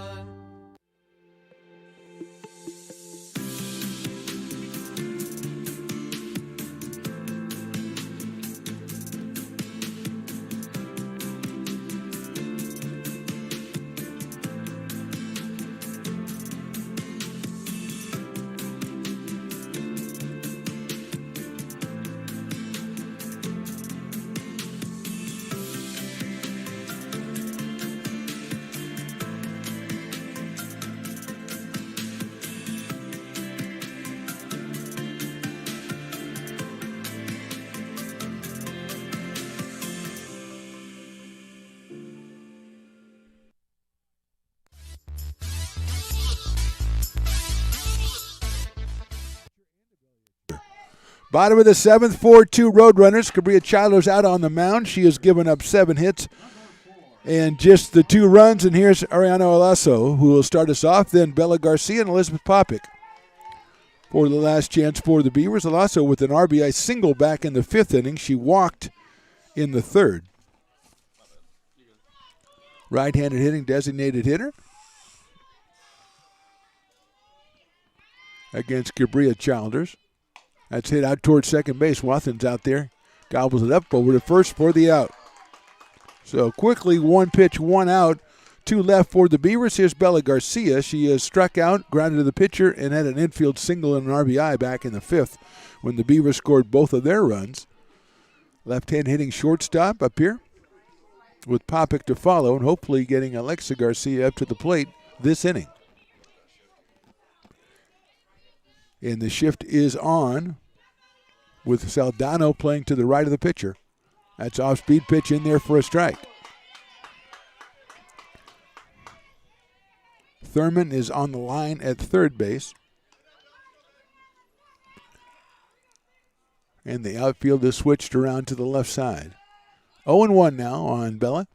Bottom of the 7th, 4-2 Roadrunners. Cabria Childers out on the mound. She has given up 7 hits and just the 2 runs. And here's Ariana Olaso, who will start us off. Then Bella Garcia and Elizabeth Popick for the last chance for the Beavers. Olaso with an RBI single back in the 5th inning. She walked in the 3rd. Right-handed hitting designated hitter against Cabria Childers. That's hit out towards second base. Wathan's out there. Gobbles it up over to first for the out. So quickly, 1 pitch, 1 out. 2 left for the Beavers. Here's Bella Garcia. She has struck out, grounded to the pitcher, and had an infield single and an RBI back in the 5th when the Beavers scored both of their runs. Left-hand hitting shortstop up here with Popick to follow and hopefully getting Alexa Garcia up to the plate this inning. And the shift is on with Saldano playing to the right of the pitcher. That's off-speed pitch in there for a strike. Thurman is on the line at third base. And the outfield is switched around to the left side. 0-1 now on Bella.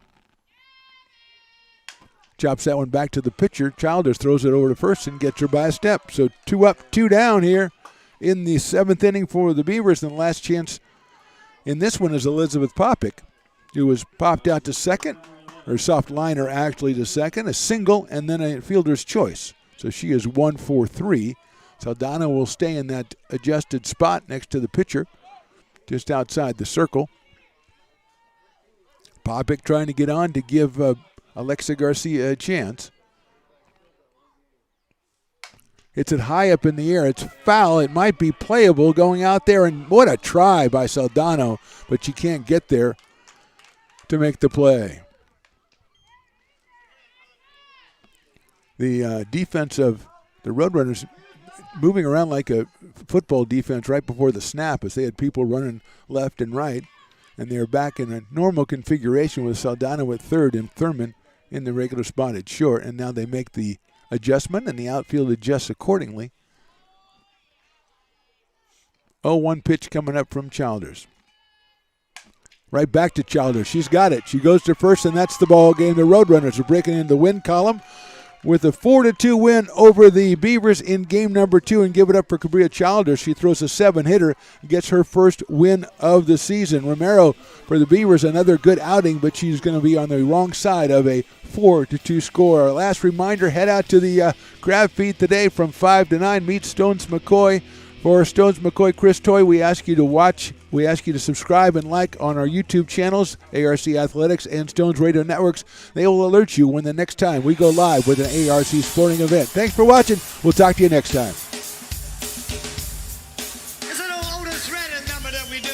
Chops that one back to the pitcher. Childers throws it over to first and gets her by a step. So 2 up, 2 down here in the 7th inning for the Beavers. And the last chance in this one is Elizabeth Popick, who was popped out to second. Her soft liner actually to second. A single and then a fielder's choice. So she is 1 for 3. Saldana will stay in that adjusted spot next to the pitcher, just outside the circle. Popick trying to get on to give Alexa Garcia a chance. Hits it high up in the air. It's foul. It might be playable going out there. And what a try by Saldano, but she can't get there to make the play. The defense of the Roadrunners moving around like a football defense right before the snap as they had people running left and right. And they're back in a normal configuration with Saldana at third and Thurman in the regular spot at short. And now they make the adjustment, and the outfield adjusts accordingly. 0-1 pitch coming up from Childers. Right back to Childers. She's got it. She goes to first, and that's the ball game. The Roadrunners are breaking in the win column with a 4-2 win over the Beavers in game number 2, and give it up for Cabria Childers. She throws a 7-hitter and gets her first win of the season. Romero for the Beavers, another good outing, but she's going to be on the wrong side of a 4-2 score. Our last reminder, head out to the crab feed today from 5 to 9. Meet Stones McCoy. For Stones McCoy, Chris Toy, we ask you to watch. We ask you to subscribe and like on our YouTube channels, ARC Athletics and Stones Radio Networks. They will alert you when the next time we go live with an ARC sporting event. Thanks for watching. We'll talk to you next time. It's an old Otis Redding number that we do.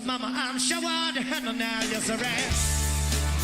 Mama, I'm sure what you handle now, yes, sir.